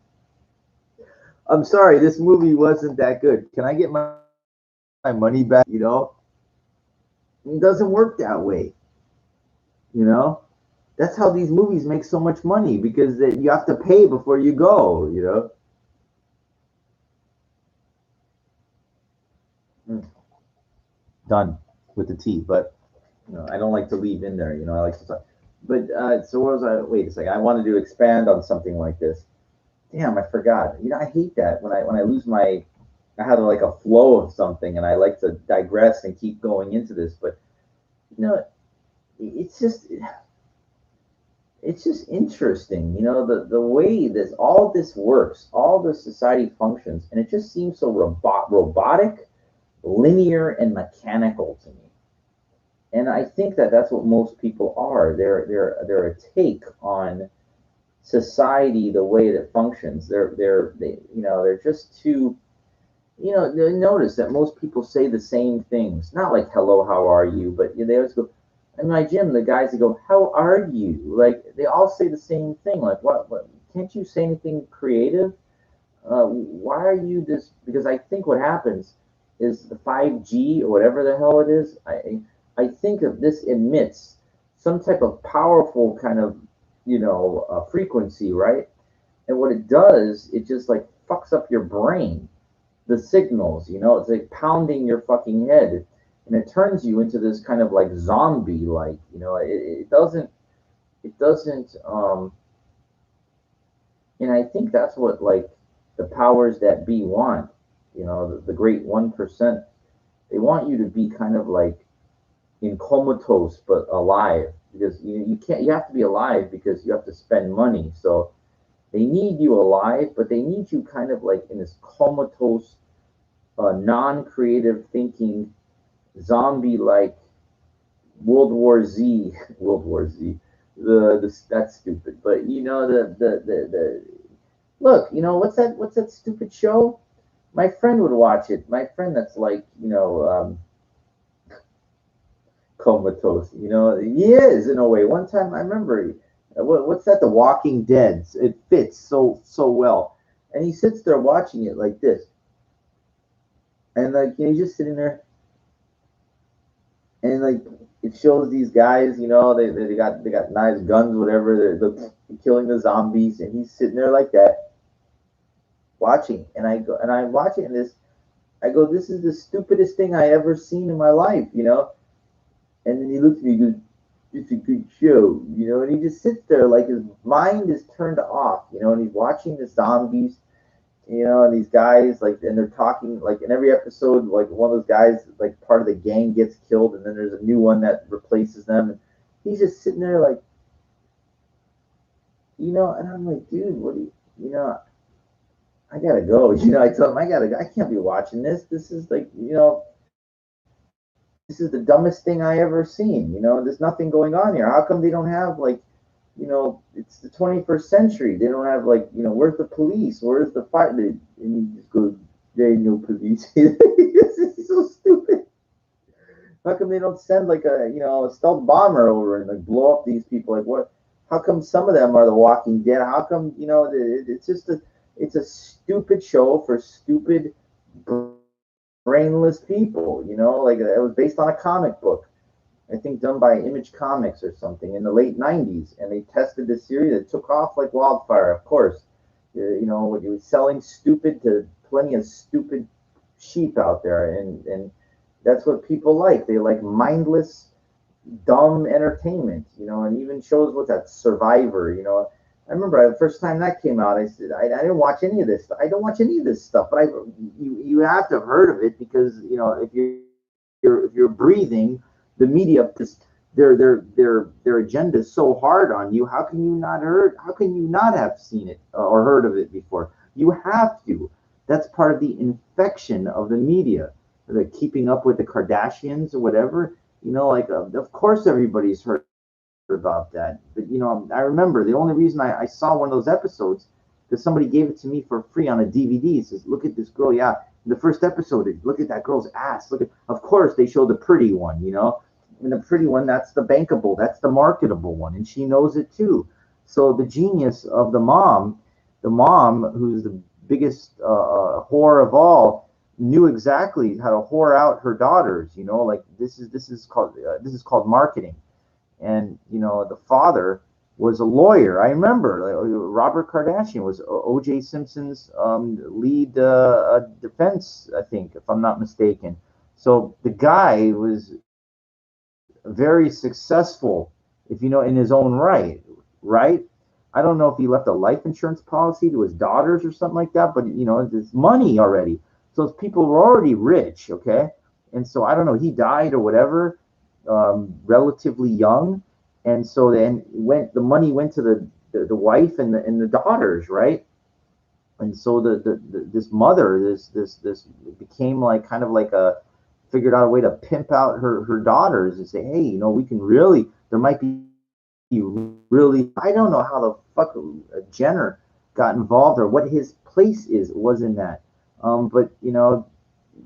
I'm sorry, this movie wasn't that good. Can I get my money back? You know, it doesn't work that way. You know, that's how these movies make so much money, because you have to pay before you go. You know, Done with the T. But I don't like to leave in there. I like to talk. But so what was I? Wait a second. I wanted to expand on something like this. Damn, I forgot. I hate that when I lose my. I have like a flow of something, and I like to digress and keep going into this. But you know, it's just it's just interesting, the way this works, all the society functions, and it just seems so robotic, linear, and mechanical to me. And I think that that's what most people are. They're a take on society, the way that functions. They're just too. Notice that most people say the same things. Not like "Hello, how are you," but they always go. In my gym, the guys that go, "How are you?" Like they all say the same thing. Like, what? Can't you say anything creative? Why are you this? Because I think what happens is the 5G or whatever the hell it is. I think of this emits some type of powerful kind of frequency, right? And what it does, it just like fucks up your brain, the signals. It's like pounding your fucking head, and it turns you into this kind of like zombie. Like it doesn't. And I think that's what like the powers that be want. The great 1%. They want you to be kind of like in comatose but alive, because you can't. You have to be alive because you have to spend money. So they need you alive, but they need you kind of like in this comatose, non-creative thinking, zombie-like World War Z. That's stupid, but the look. What's that stupid show? My friend would watch it. My friend that's like comatose. He is in a way. One time I remember, what's that? The Walking Dead. It fits so well, and he sits there watching it like this, and like he's just sitting there, and like it shows these guys. They got knives, guns, whatever. They're killing the zombies, and he's sitting there like that, watching. And I'm watching this. I go, this is the stupidest thing I ever seen in my life. And then he looks at me and goes, "It's a good show." And he just sits there like his mind is turned off. And he's watching the zombies, and these guys, like, and they're talking, like, in every episode, like, one of those guys, like, part of the gang gets killed, and then there's a new one that replaces them. And he's just sitting there, and I'm like, dude, what do I gotta go. I tell him, I can't be watching this. This is like, this is the dumbest thing I ever seen. There's nothing going on here. How come they don't have like, it's the 21st century. They don't have like, where's the police? Where's the fire? And you just go, there ain't no police. This is so stupid. How come they don't send like a stealth bomber over and like blow up these people? Like what? How come some of them are the Walking Dead? How come it's just it's a stupid show for stupid brainless people. Like it was based on a comic book, I think done by Image Comics or something in the late '90s, and they tested this series that took off like wildfire. Of course, when you were selling stupid to plenty of stupid sheep out there, and that's what people like. They like mindless, dumb entertainment. And even shows with that Survivor. I remember the first time that came out, I said I didn't watch any of this. I don't watch any of this stuff, but you have to have heard of it because if you're breathing, the media their agenda is so hard on you. How can you not heard? How can you not have seen it or heard of it before? You have to. That's part of the infection of the media. The keeping up with the Kardashians or whatever. Like of course everybody's heard about that. But I remember the only reason I saw one of those episodes because somebody gave it to me for free on a DVD. It says, "Look at this girl." Yeah, the first episode, look at that girl's ass. Look at. Of course, they show the pretty one. And the pretty one, that's the bankable, that's the marketable one, and she knows it too. So the genius of the mom who's the biggest whore of all, knew exactly how to whore out her daughters. Like this is called marketing. And the father was a lawyer. I remember Robert Kardashian was O.J. Simpson's lead defense, I think, if I'm not mistaken. So the guy was very successful, if you know, in his own right, right? I don't know if he left a life insurance policy to his daughters or something like that, but you know, there's money already. So those people were already rich, okay? And so I don't know, he died or whatever, relatively young, and so then the money went to the wife and the daughters, right? And so this mother, this became like kind of like a figured out a way to pimp out her daughters and say, hey, you know, we can really, there might be really, I don't know how the fuck Jenner got involved or what his place was in that. But you know,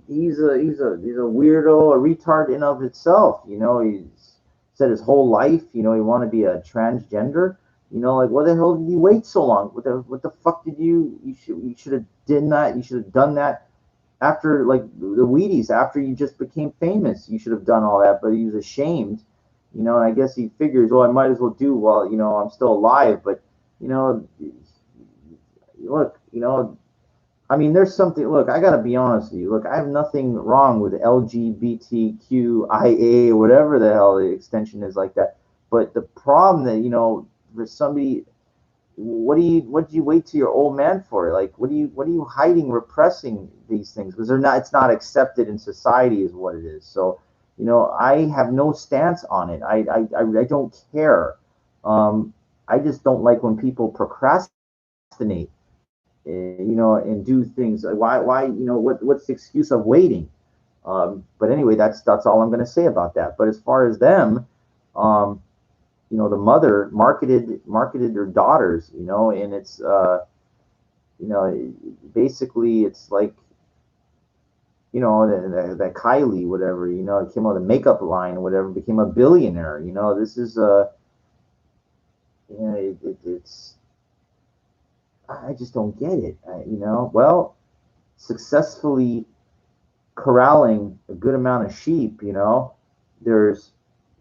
he's a weirdo, a retard in of itself. You know, he's said his whole life, you know, he wanted to be a transgender. You know, like what the hell did you wait so long? What the fuck did you should have done that. You should have done that after like the Wheaties, after you just became famous. You should have done all that, but he was ashamed, you know, and I guess he figures, oh, I might as well do while, you know, I'm still alive. But, you know, look, you know, I mean, there's something. Look, I got to be honest with you. Look, I have nothing wrong with LGBTQIA, whatever the hell the extension is like that. But the problem that, you know, for somebody, what do you wait till you're old man for? Like, what are you hiding, repressing these things? Because they're not. It's not accepted in society, is what it is. So, you know, I have no stance on it. I don't care. I just don't like when people procrastinate, you know, and do things. Why, you know, what's the excuse of waiting? But anyway, that's all I'm going to say about that. But as far as them, um, you know, the mother marketed their daughters, you know, and it's you know, basically it's like, you know, that Kylie, whatever, you know, it came out of the makeup line, whatever, became a billionaire. You know, this is you know, it's I just don't get it. You know, well, successfully corralling a good amount of sheep, you know, there's,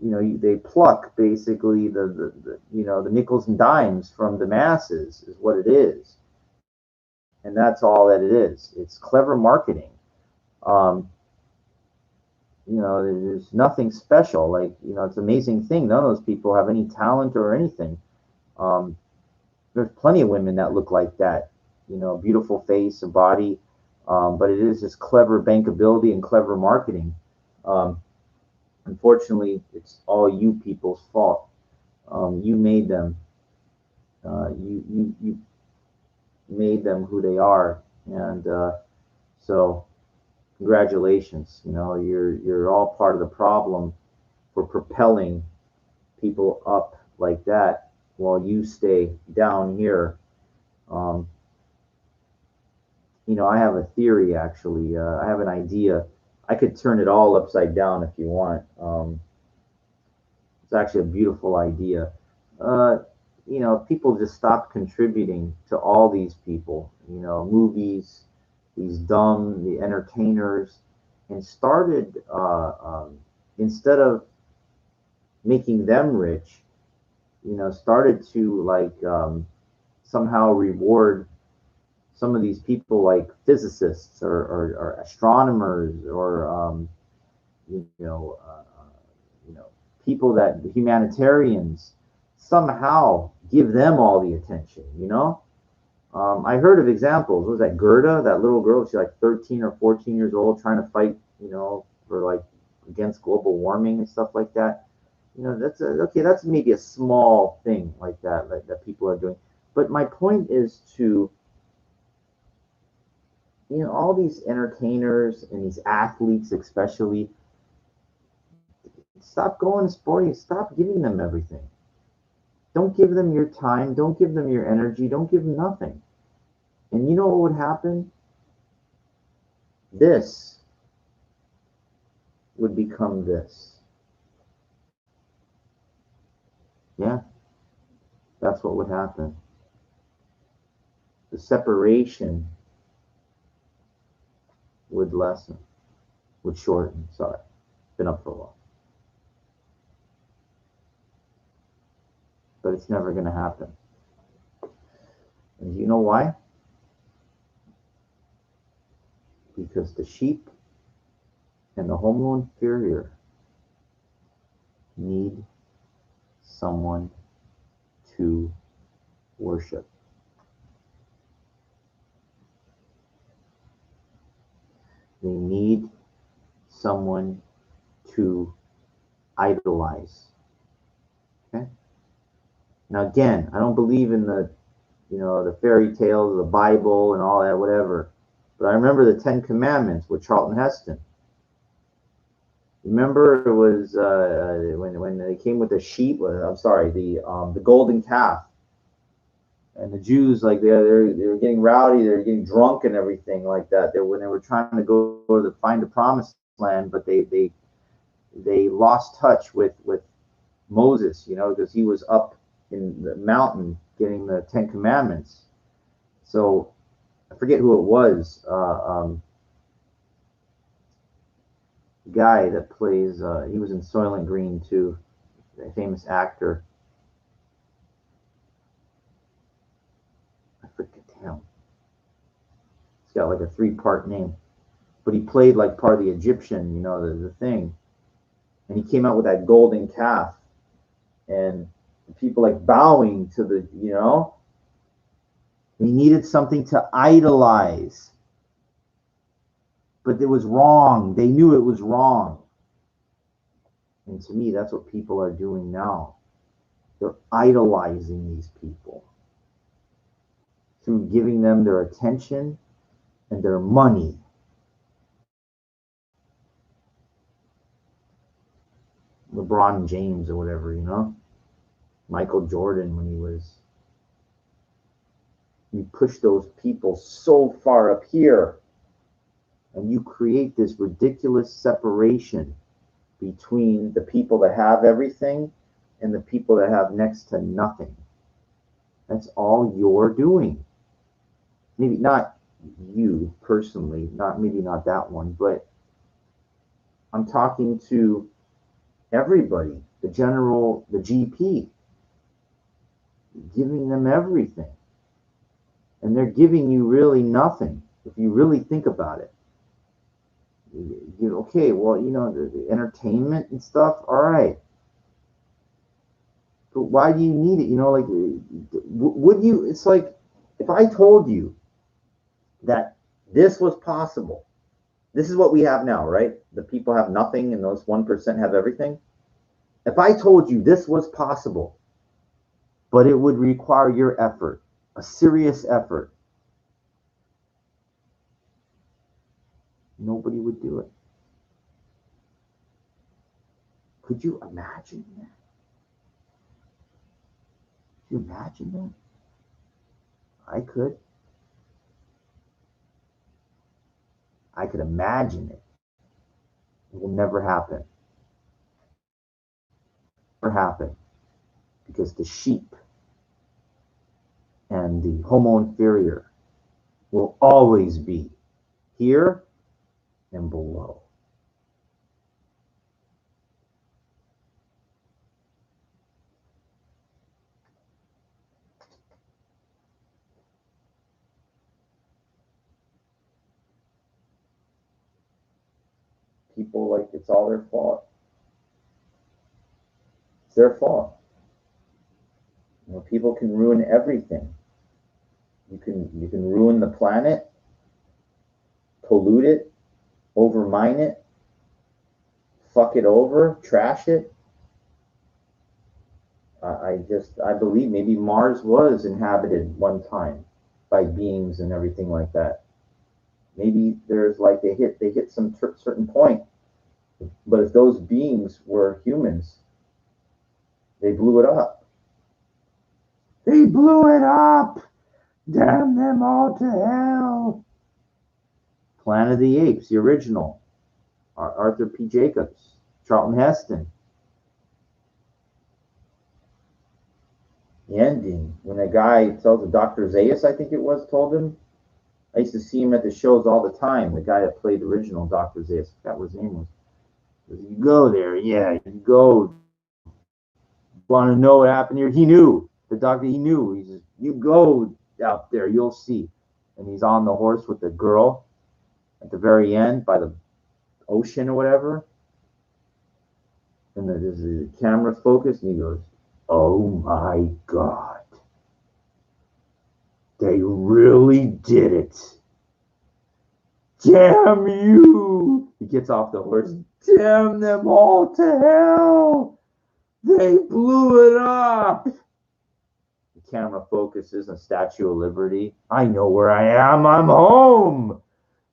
you know, they pluck basically the you know, the nickels and dimes from the masses is what it is, and that's all that it is. It's clever marketing. Um, you know, there's nothing special. Like, you know, it's an amazing thing. None of those people have any talent or anything. Um, there's plenty of women that look like that. You know, beautiful face, a body, but it is just clever bankability and clever marketing. Um, Unfortunately, it's all you people's fault. You made them. You made them who they are, and so congratulations. You know, you're all part of the problem for propelling people up like that while you stay down here. Um, you know, I have a theory actually. I have an idea. I could turn it all upside down if you want. It's actually a beautiful idea. Uh, you know, people just stopped contributing to all these people, you know, movies, these dumb, the entertainers, and started, instead of making them rich, you know, started to like somehow reward some of these people like physicists or astronomers or you know, you know, people that humanitarians somehow give them all the attention. You know, I heard of examples. What was that Gerda, that little girl? She's like 13 or 14 years old, trying to fight, you know, for like against global warming and stuff like that. You know, okay. That's maybe a small thing like that, that people are doing. But my point is to, you know, all these entertainers and these athletes, especially, stop going to sporting. Stop giving them everything. Don't give them your time. Don't give them your energy. Don't give them nothing. And you know what would happen? This would become this. Yeah, that's what would happen. The separation would lessen, would shorten. Sorry, been up for a while. But it's never going to happen. And you know why? Because the sheep And the homo inferior need someone to worship. They need someone to idolize. Okay? Now again, I don't believe in the fairy tales, the Bible and all that, whatever. But I remember the Ten Commandments with Charlton Heston. Remember it was when they came with the sheep. I'm sorry, the golden calf, and the Jews like they were getting rowdy, they were getting drunk and everything like that. When they were trying to go to find the promised land, but they lost touch with Moses, because he was up in the mountain getting the Ten Commandments. So I forget who it was. The guy that plays, he was in Soylent Green too, a famous actor. I forget him. He's got like a three-part name, but he played like part of the Egyptian, the thing. And he came out with that golden calf, and people like bowing to the. He needed something to idolize, but it was wrong. They knew it was wrong. And to me, that's what people are doing now. They're idolizing these people through giving them their attention and their money. LeBron James or whatever, Michael Jordan when he was. You push those people so far up here, and you create this ridiculous separation between the people that have everything and the people that have next to nothing. That's all you're doing. Maybe not you personally, maybe not that one, but I'm talking to everybody, the GP, giving them everything. And they're giving you really nothing if you really think about it. Okay, well, the entertainment and stuff, all right. But why do you need it? Would you, it's like if I told you that this was possible, this is what we have now, right? The people have nothing and those 1% have everything. If I told you this was possible, but it would require your effort, a serious effort, nobody would do it. Could you imagine that? Could you imagine that? I could. I could imagine it. It will never happen. Never happen. Because the sheep and the homo inferior will always be here and below. People like it's all their fault. It's their fault. People can ruin everything. You can ruin the planet, pollute it, overmine it, fuck it over, trash it. I believe maybe Mars was inhabited one time by beings and everything like that. Maybe there's like they hit some certain point, but if those beings were humans, they blew it up. They blew it up. Damn them all to hell. Planet of the Apes, the original. Arthur P. Jacobs, Charlton Heston. The ending, when a guy tells Dr. Zaius, I think it was, told him. I used to see him at the shows all the time. The guy that played the original Dr. Zaius, I forgot what his name was. You go there, yeah, you go. Want to know what happened here? He knew. The doctor, he knew. He says, you go out there, you'll see. And he's on the horse with the girl at the very end by the ocean or whatever, and the camera focus, and he goes, "Oh my God, they really did it! Damn you!" He gets off the horse. Damn them all to hell! They blew it up. The camera focuses on Statue of Liberty. I know where I am. I'm home.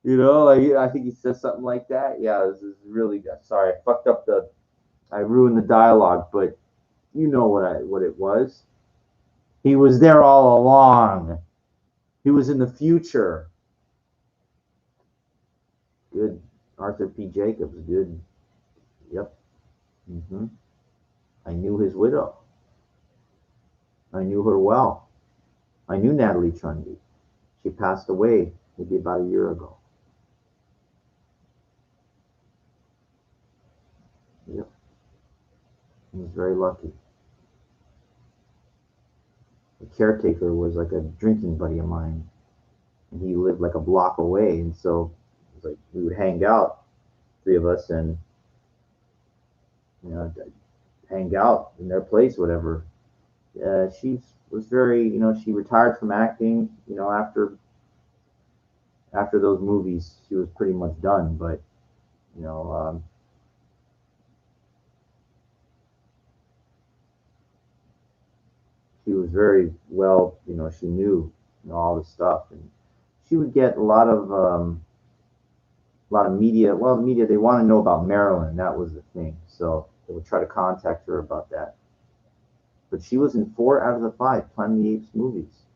You know, like I think he says something like that. Yeah, this is really good. Sorry, I fucked up I ruined the dialogue, but you know what it was. He was there all along. He was in the future. Good, Arthur P. Jacobs. Good. Yep. I knew his widow. I knew her well. I knew Natalie Trundy. She passed away maybe about a year ago. Yep. I was very lucky. The caretaker was like a drinking buddy of mine, and he lived like a block away, and so it was like we would hang out, three of us, and you know, hang out in their place, whatever. She was very, you know, she retired from acting, you know, after those movies, she was pretty much done. But you know, she was very well, you know, she knew, you know, all the stuff, and she would get a lot of media. Well, the media, they want to know about Marilyn. That was the thing, so they would try to contact her about that. But she was in 4 out of the 5 Planet of the Apes movies.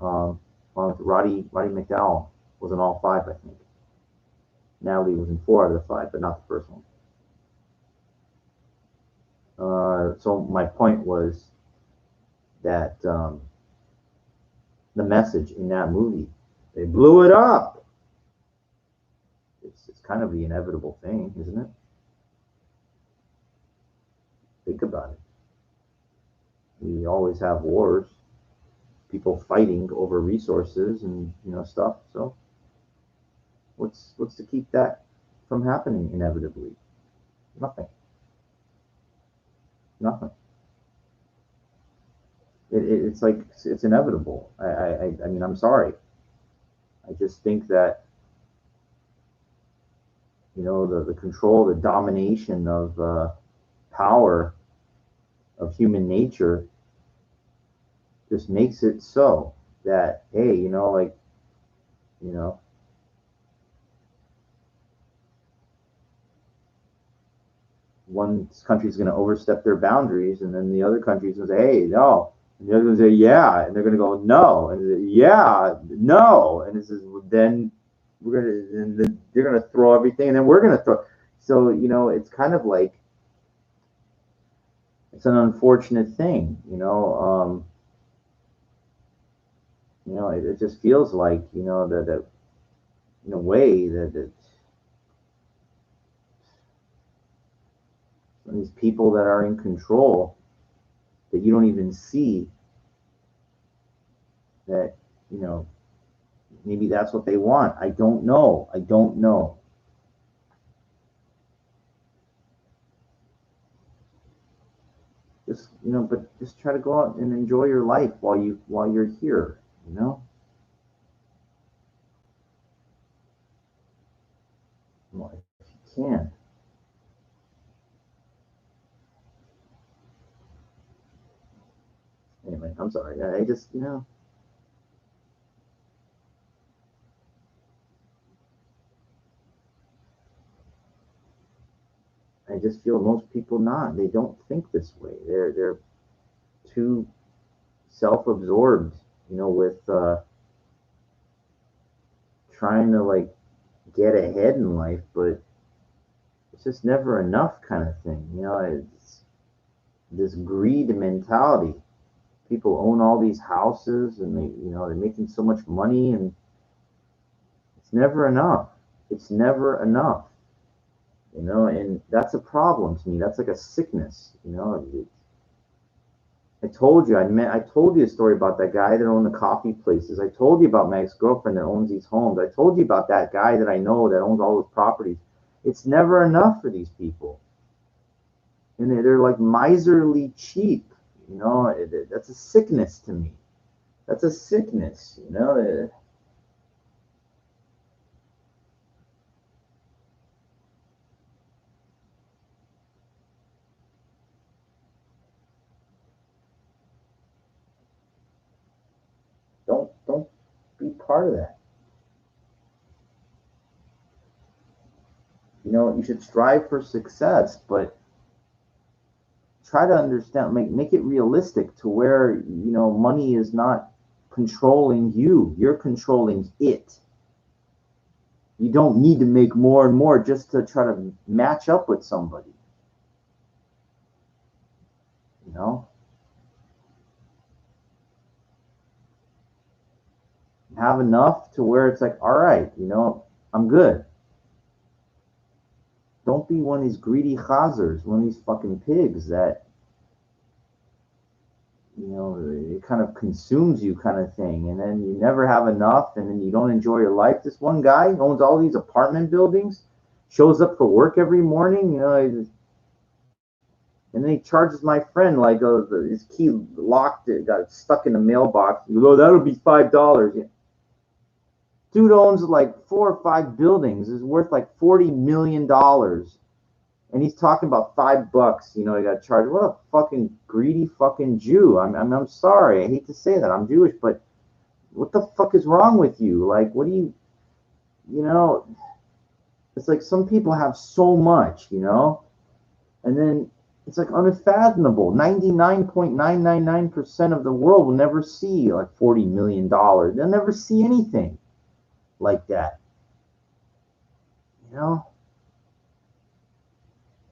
Along with Roddy McDowall was in all 5, I think. Natalie was in 4 out of the 5, but not the first one. So my point was that the message in that movie, they blew it up. It's kind of the inevitable thing, isn't it? Think about it. We always have wars, people fighting over resources and you know stuff. So what's to keep that from happening inevitably? Nothing. Nothing. It's like it's inevitable. I mean, I'm sorry. I just think that you know the control, the domination of power of human nature just makes it so that hey, you know, like you know, one country's going to overstep their boundaries, and then the other country's going to say, "Hey, no," and the other going to say, "Yeah," and they're going to go, "No," and say, "Yeah, no," and this is then we're going to, and then they're going to throw everything, and then we're going to throw. So you know, it's kind of like it's an unfortunate thing, you know. You know, it just feels like you know that in a way that these people that are in control that you don't even see that you know maybe that's what they want. I don't know. I don't know. Just you know, but just try to go out and enjoy your life while you're here. You know, well, if you can. Anyway, I'm sorry. I just you know I just feel most people not. They don't think this way. They're too self-absorbed. You know, with trying to like get ahead in life, but it's just never enough kind of thing. You know, it's this greed mentality. People own all these houses and they you know they're making so much money and it's never enough. It's never enough. You know, and that's a problem to me. That's like a sickness. You know, I told you I told you a story about that guy that owned the coffee places. I told you about my ex girlfriend that owns these homes. I told you about that guy that I know that owns all those properties. It's never enough for these people. And they're like miserly cheap. That's a sickness to me. That's a sickness. Don't be part of that. You should strive for success, but try to understand, make it realistic to where, money is not controlling you. You're controlling it. You don't need to make more and more just to try to match up with somebody. You know, have enough to where it's like, all right, I'm good. Don't be one of these greedy chazers, one of these fucking pigs that, it kind of consumes you kind of thing. And then you never have enough and then you don't enjoy your life. This one guy owns all these apartment buildings, shows up for work every morning, and then he charges my friend like his key locked it, got stuck in the mailbox. You go, that'll be $5. Dude owns like 4 or 5 buildings, is worth like $40 million. And he's talking about $5. He got charged. What a fucking greedy fucking Jew. I'm sorry. I hate to say that. I'm Jewish, but what the fuck is wrong with you? Like, what do you know? It's like some people have so much, and then it's like unfathomable. 99.999% of the world will never see like $40 million. They'll never see anything like that. You know,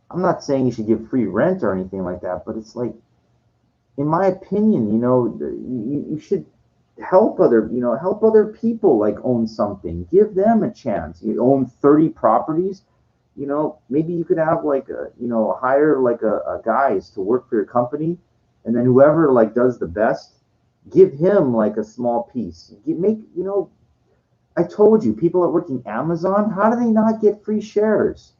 I'm not saying you should give free rent or anything like that, but it's like, in my opinion, you should help other people like own something. Give them a chance. You own 30 properties. Maybe you could have like hire like a guys to work for your company, and then whoever like does the best, give him like a small piece. I told you, people that working Amazon, how do they not get free shares?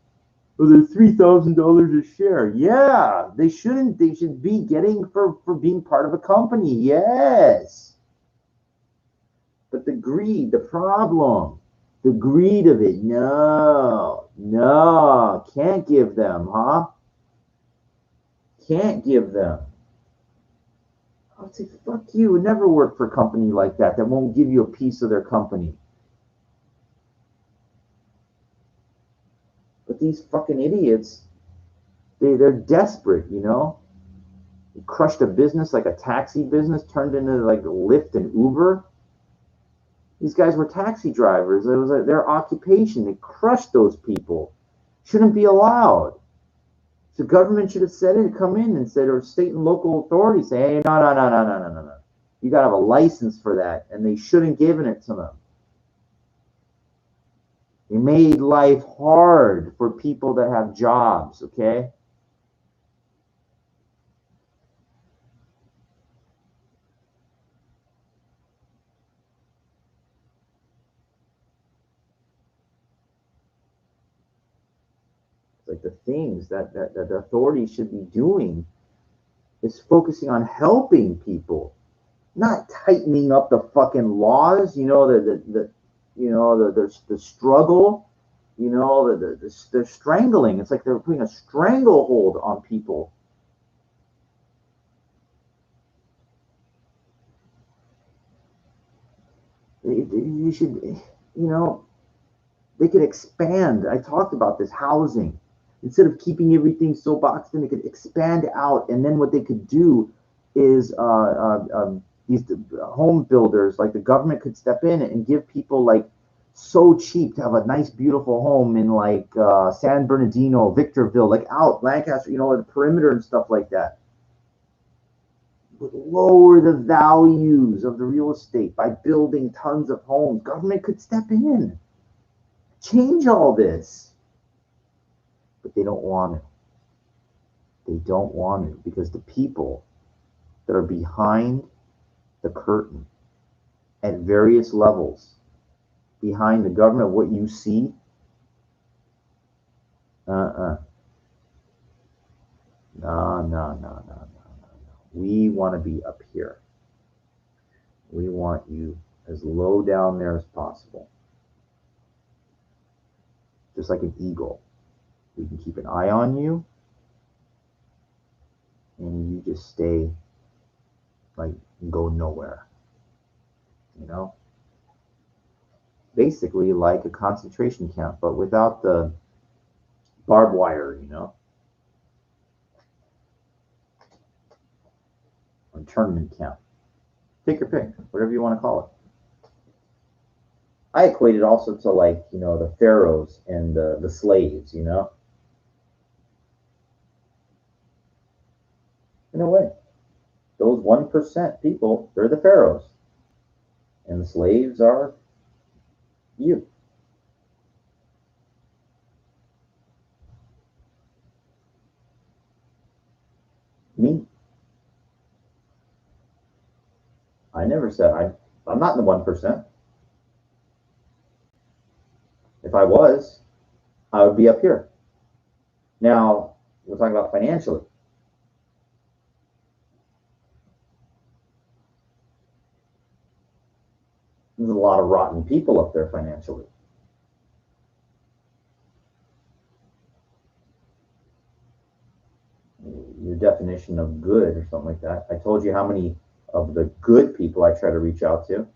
Oh, they're $3,000 a share. Yeah, they shouldn't. They should be getting for being part of a company. Yes, but the greed, the problem, the greed of it. No, no, can't give them, huh? Can't give them. I'll say, fuck you. Never work for a company like that won't give you a piece of their company. But these fucking idiots, they're desperate. They crushed a business like a taxi business, turned into like Lyft and Uber. These guys were taxi drivers. It was like their occupation. They crushed those people. Shouldn't be allowed. The government should have said it, come in and said, or state and local authorities say, hey, no, no, no, no, no, no, no, no. You got to have a license for that. And they shouldn't have given it to them. They made life hard for people that have jobs, okay? Like the things that the authorities should be doing is focusing on helping people, not tightening up the fucking laws. The struggle. They're strangling. It's like they're putting a stranglehold on people. You should, they could expand. I talked about this housing. Instead of keeping everything so boxed in, they could expand out. And then what they could do is these home builders, like the government, could step in and give people like so cheap to have a nice, beautiful home in like San Bernardino, Victorville, like out Lancaster, the perimeter and stuff like that. Would lower the values of the real estate by building tons of homes. Government could step in, change all this, but they don't want it. They don't want it because the people that are behind the curtain at various levels, behind the government, what you see, Uh-uh. No, no, no, no, no, no, no. We want to be up here. We want you as low down there as possible. Just like an eagle. We can keep an eye on you, and you just stay, like, go nowhere. You know? Basically like a concentration camp, but without the barbed wire, you know? Or internment camp. Take your pick, whatever you want to call it. I equate it also to, like, you know, the pharaohs and the slaves, you know? In a way. Those 1% people, they're the pharaohs. And the slaves are you. Me. I never said I'm not in the 1%. If I was, I would be up here. Now, we're talking about financially. There's a lot of rotten people up there financially. Your definition of good or something like that. I told you how many of the good people I try to reach out to.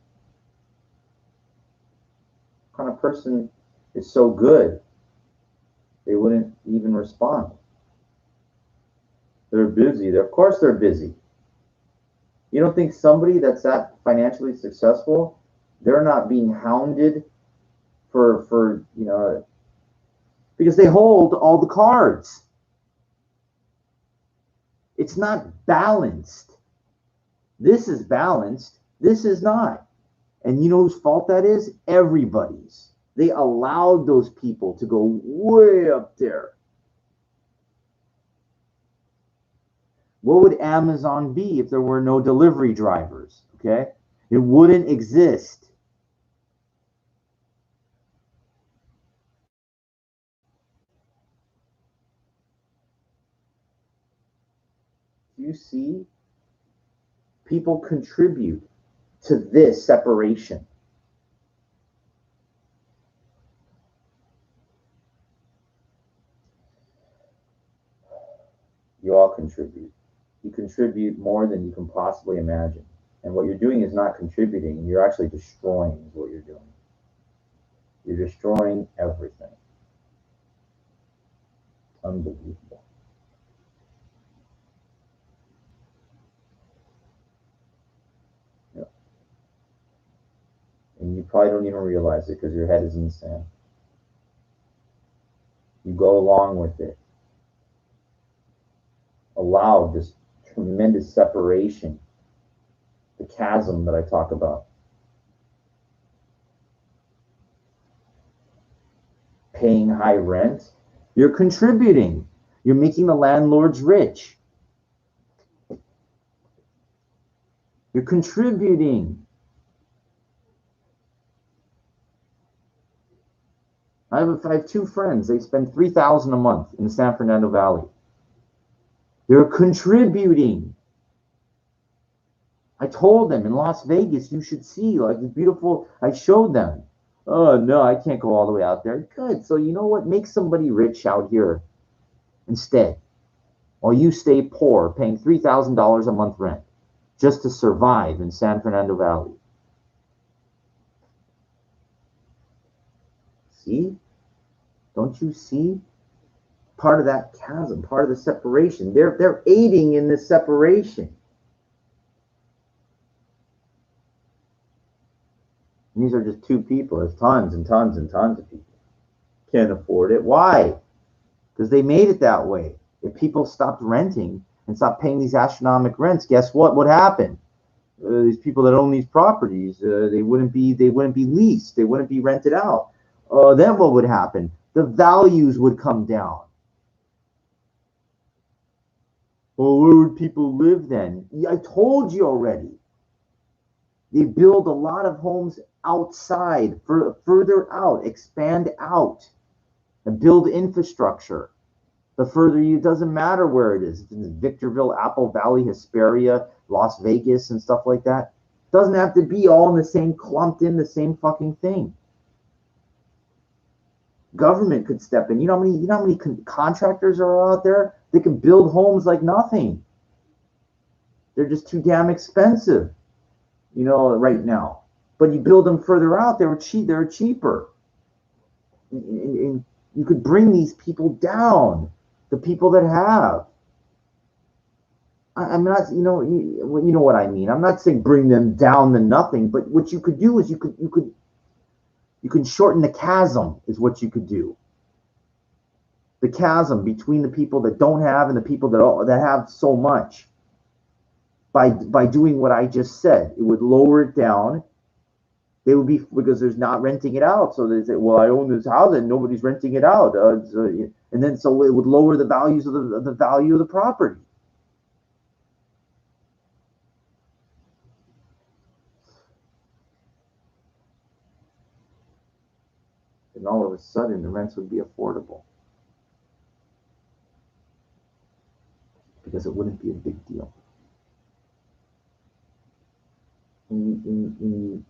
What kind of person is so good they wouldn't even respond? They're busy. Of course they're busy. You don't think somebody that's that financially successful, they're not being hounded for you know, because they hold all the cards. It's not balanced. This is balanced. This is not. And you know whose fault that is? Everybody's. They allowed those people to go way up there. What would Amazon be if there were no delivery drivers? Okay? It wouldn't exist. Do you see? People contribute to this separation. You all contribute. You contribute more than you can possibly imagine. And what you're doing is not contributing, you're actually destroying is what you're doing. You're destroying everything. Unbelievable. Yeah. And you probably don't even realize it because your head is in the sand. You go along with it. Allow this tremendous separation, the chasm that I talk about. Paying high rent, you're contributing. You're making the landlords rich. You're contributing. I have two friends. They spend $3,000 a month in the San Fernando Valley. They're contributing. I told them in Las Vegas, you should see like the beautiful. I showed them. Oh no, I can't go all the way out there. Good. So you know what? Make somebody rich out here instead, while you stay poor, paying $3,000 a month rent just to survive in San Fernando Valley. See? Don't you see? Part of that chasm, part of the separation. They're aiding in this separation. And these are just two people. There's tons and tons and tons of people. Can't afford it. Why? Because they made it that way. If people stopped renting and stopped paying these astronomical rents, guess what would happen? These people that own these properties, they wouldn't be leased. They wouldn't be rented out. Then what would happen? The values would come down. Well, where would people live then? I told you already. They build a lot of homes outside, further out, expand out. and build infrastructure. The further you, it doesn't matter where it is. If it's Victorville, Apple Valley, Hesperia, Las Vegas, and stuff like that. It doesn't have to be all in the same, clumped in the same fucking thing. Government could step in. You know how many contractors are out there? They can build homes like nothing. They're just too damn expensive, right now. But you build them further out, they're cheaper. And you could bring these people down, the people that have. I'm not, you know what I mean. I'm not saying bring them down to nothing, but what you could do is you can shorten the chasm, is what you could do. The chasm between the people that don't have and the people that have so much. By doing what I just said, it would lower it down. They would be, because there's not renting it out. So they say, well, I own this house and nobody's renting it out. And then so it would lower the values of the value of the property. And all of a sudden, the rents would be affordable because it wouldn't be a big deal. When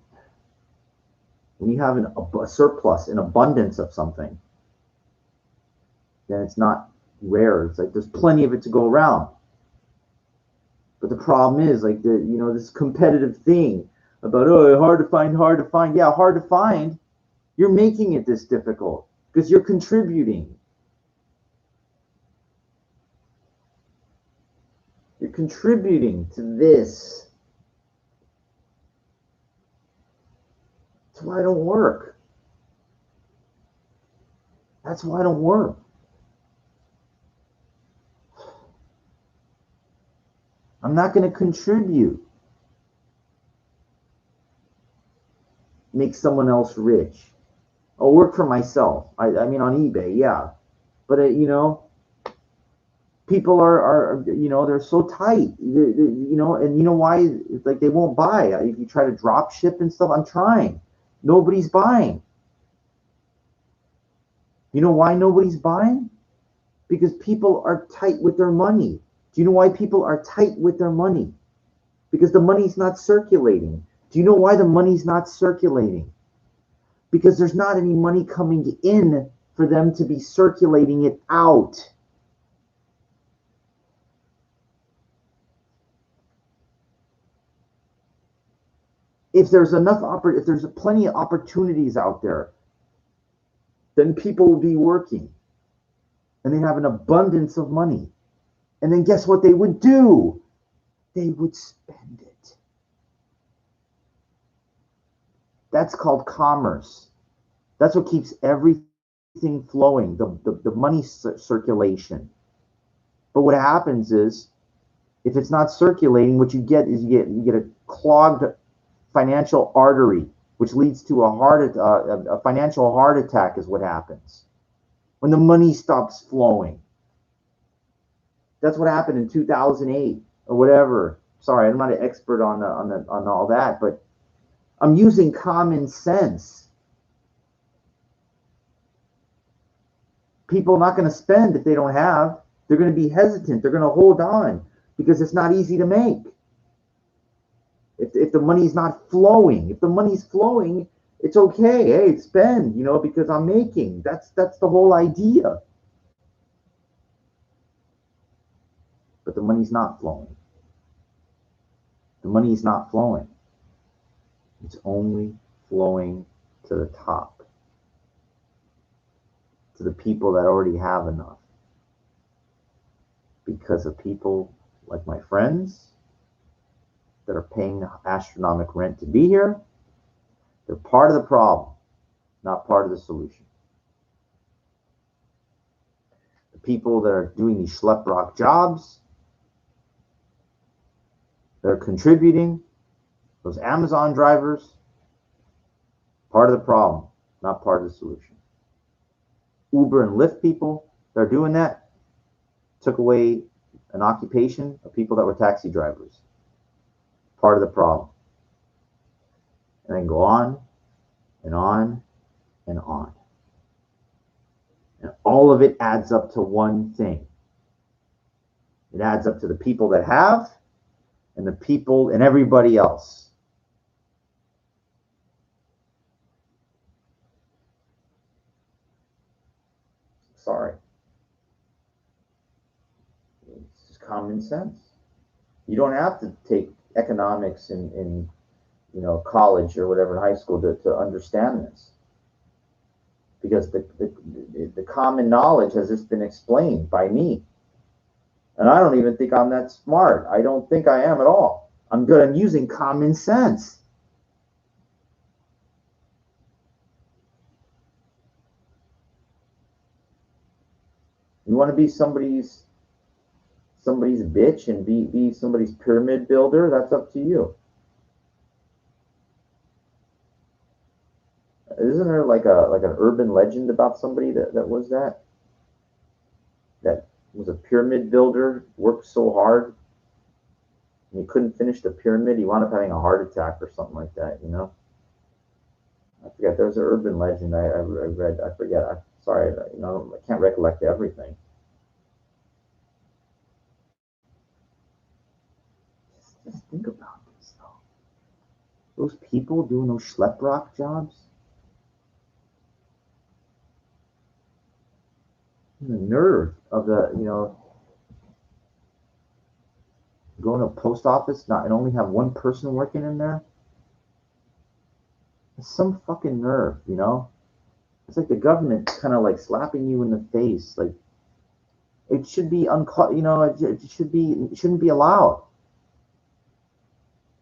you have a surplus, an abundance of something, then it's not rare. It's like there's plenty of it to go around. But the problem is like this competitive thing about, oh, hard to find. Yeah, hard to find. You're making it this difficult because you're contributing. You're contributing to this. That's why I don't work. That's why I don't work. I'm not going to contribute. Make someone else rich. I'll work for myself. I mean, on eBay, yeah. But, people are they're so tight, and you know why? It's like they won't buy. If you try to drop ship and stuff, I'm trying. Nobody's buying. You know why nobody's buying? Because people are tight with their money. Do you know why people are tight with their money? Because the money's not circulating. Do you know why the money's not circulating? Because there's not any money coming in for them to be circulating it out. If there's plenty of opportunities out there, then people will be working and they have an abundance of money. And then guess what they would do? They would spend it. That's called commerce. That's what keeps everything flowing, the money circulation. But what happens is, if it's not circulating, what you get is you get a clogged financial artery, which leads to a financial heart attack, is what happens when the money stops flowing. That's what happened in 2008 or whatever. Sorry, I'm not an expert on all that, but I'm using common sense. People are not going to spend if they don't have. They're going to be hesitant. They're going to hold on because it's not easy to make. If the money's not flowing, if the money's flowing, it's okay. Hey, spend, because I'm making. That's the whole idea. But the money's not flowing. The money's not flowing. It's only flowing to the top, to the people that already have enough. Because of people like my friends that are paying astronomical rent to be here. They're part of the problem, not part of the solution. The people that are doing these schlep rock jobs, they're contributing, those Amazon drivers, part of the problem, not part of the solution. Uber and Lyft people that are doing that took away an occupation of people that were taxi drivers. Part of the problem. And then go on and on and on. And all of it adds up to one thing. It adds up to the people that have and the people and everybody else. Sorry. It's just common sense. You don't have to take economics in college or whatever in high school to understand this. Because the common knowledge has just been explained by me. And I don't even think I'm that smart. I don't think I am at all. I'm good at using common sense. You want to be somebody's bitch and be somebody's pyramid builder? That's up to you. Isn't there like an urban legend about somebody that was that was a pyramid builder, worked so hard and he couldn't finish the pyramid, he wound up having a heart attack or something like that, I forget. There's an urban legend I read. I forget. Sorry, I can't recollect everything. Just think about this, though. Those people doing those schlep rock jobs, the nerve of going to a post office not and only have one person working in there. It's some fucking nerve, It's like the government kind of like slapping you in the face. Like it should be it shouldn't be allowed.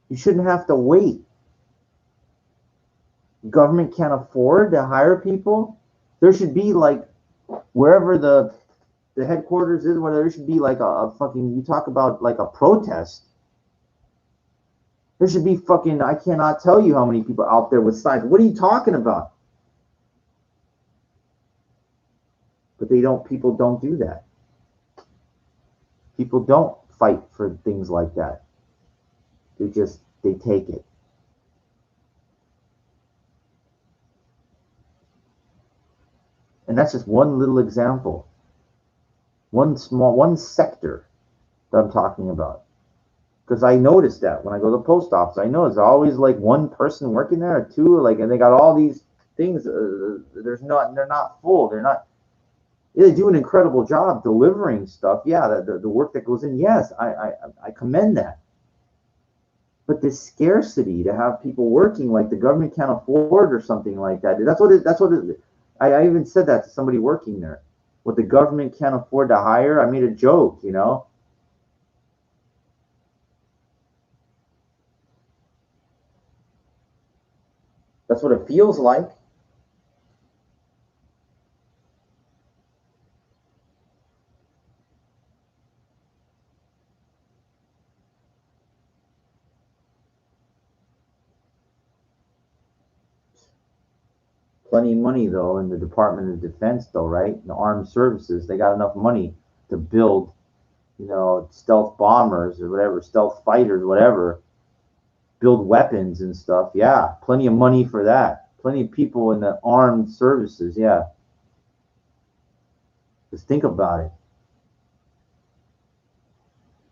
You shouldn't have to wait. Government can't afford to hire people. There should be like wherever the headquarters is, where there should be like a fucking, you talk about like a protest. There should be fucking, I cannot tell you how many people out there with signs. What are you talking about? But people don't do that. People don't fight for things like that. They take it. And that's just one little example. One sector that I'm talking about. Because I noticed that when I go to the post office, I know there's always like one person working there or two, and they got all these things. They're not full. They do an incredible job delivering stuff. Yeah, the work that goes in. Yes, I commend that. But this scarcity to have people working like the government can't afford or something like that. I even said that to somebody working there. What the government can't afford to hire. I made a joke, That's what it feels like. Plenty of money though in the Department of Defense though, right? The armed services, they got enough money to build, stealth bombers or whatever, stealth fighters, whatever, build weapons and stuff. Yeah, plenty of money for that. Plenty of people in the armed services. Yeah, just think about it.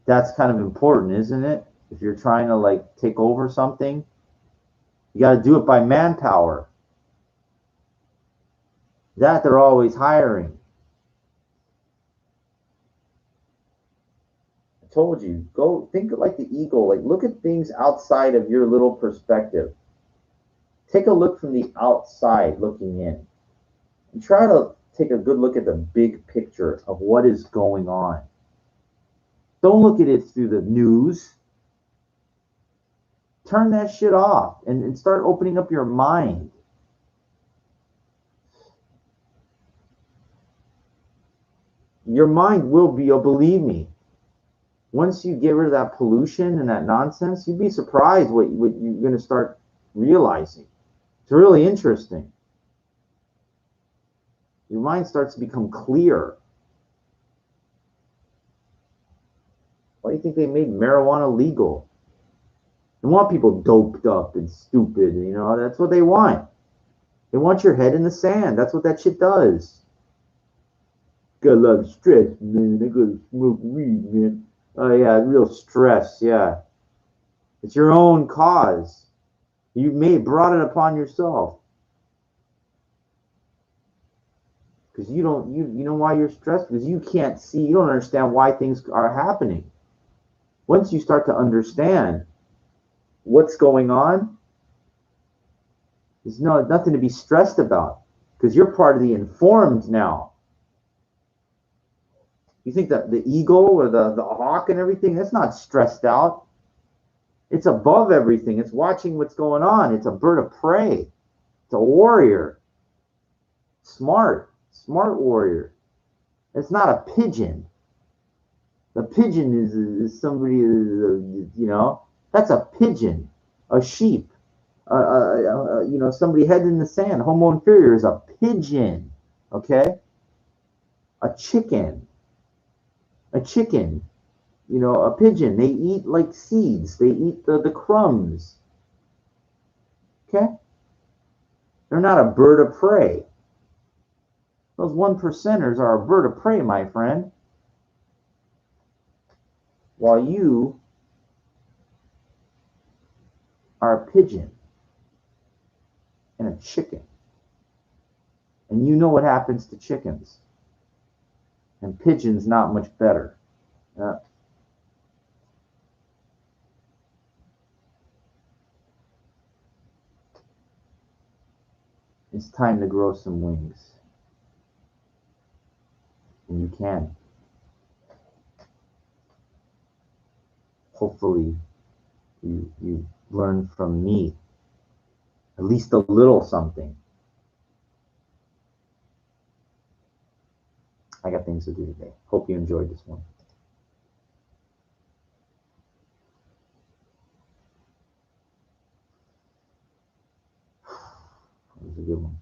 That's kind of important, isn't it? If you're trying to like take over something, you got to do it by manpower. That they're always hiring. I told you, go think like the eagle. Like look at things outside of your little perspective. Take a look from the outside looking in. And try to take a good look at the big picture of what is going on. Don't look at it through the news. Turn that shit off and start opening up your mind. Your mind will be, believe me, once you get rid of that pollution and that nonsense, you'd be surprised what you're going to start realizing. It's really interesting. Your mind starts to become clear. Why do you think they made marijuana legal? They want people doped up and stupid, that's what they want. They want your head in the sand. That's what that shit does. Got a lot of stress, man. I gotta smoke weed, man. Oh yeah, real stress. Yeah, it's your own cause. You may have brought it upon yourself because you know why you're stressed because you can't see. You don't understand why things are happening. Once you start to understand what's going on, there's nothing to be stressed about because you're part of the informed now. You think that the eagle or the hawk and everything, that's not stressed out. It's above everything. It's watching what's going on. It's a bird of prey. It's a warrior. Smart warrior. It's not a pigeon. The pigeon is somebody, that's a pigeon, a sheep, somebody head in the sand. Homo inferior is a pigeon, okay? A chicken, a chicken, a pigeon. They eat like seeds. They eat the crumbs, okay? They're not a bird of prey. Those one percenters are a bird of prey, my friend. While you are a pigeon and a chicken. And you know what happens to chickens. And pigeons not much better. It's time to grow some wings. And you can. Hopefully you learn from me at least a little something. I got things to do today. Hope you enjoyed this one. It was a good one.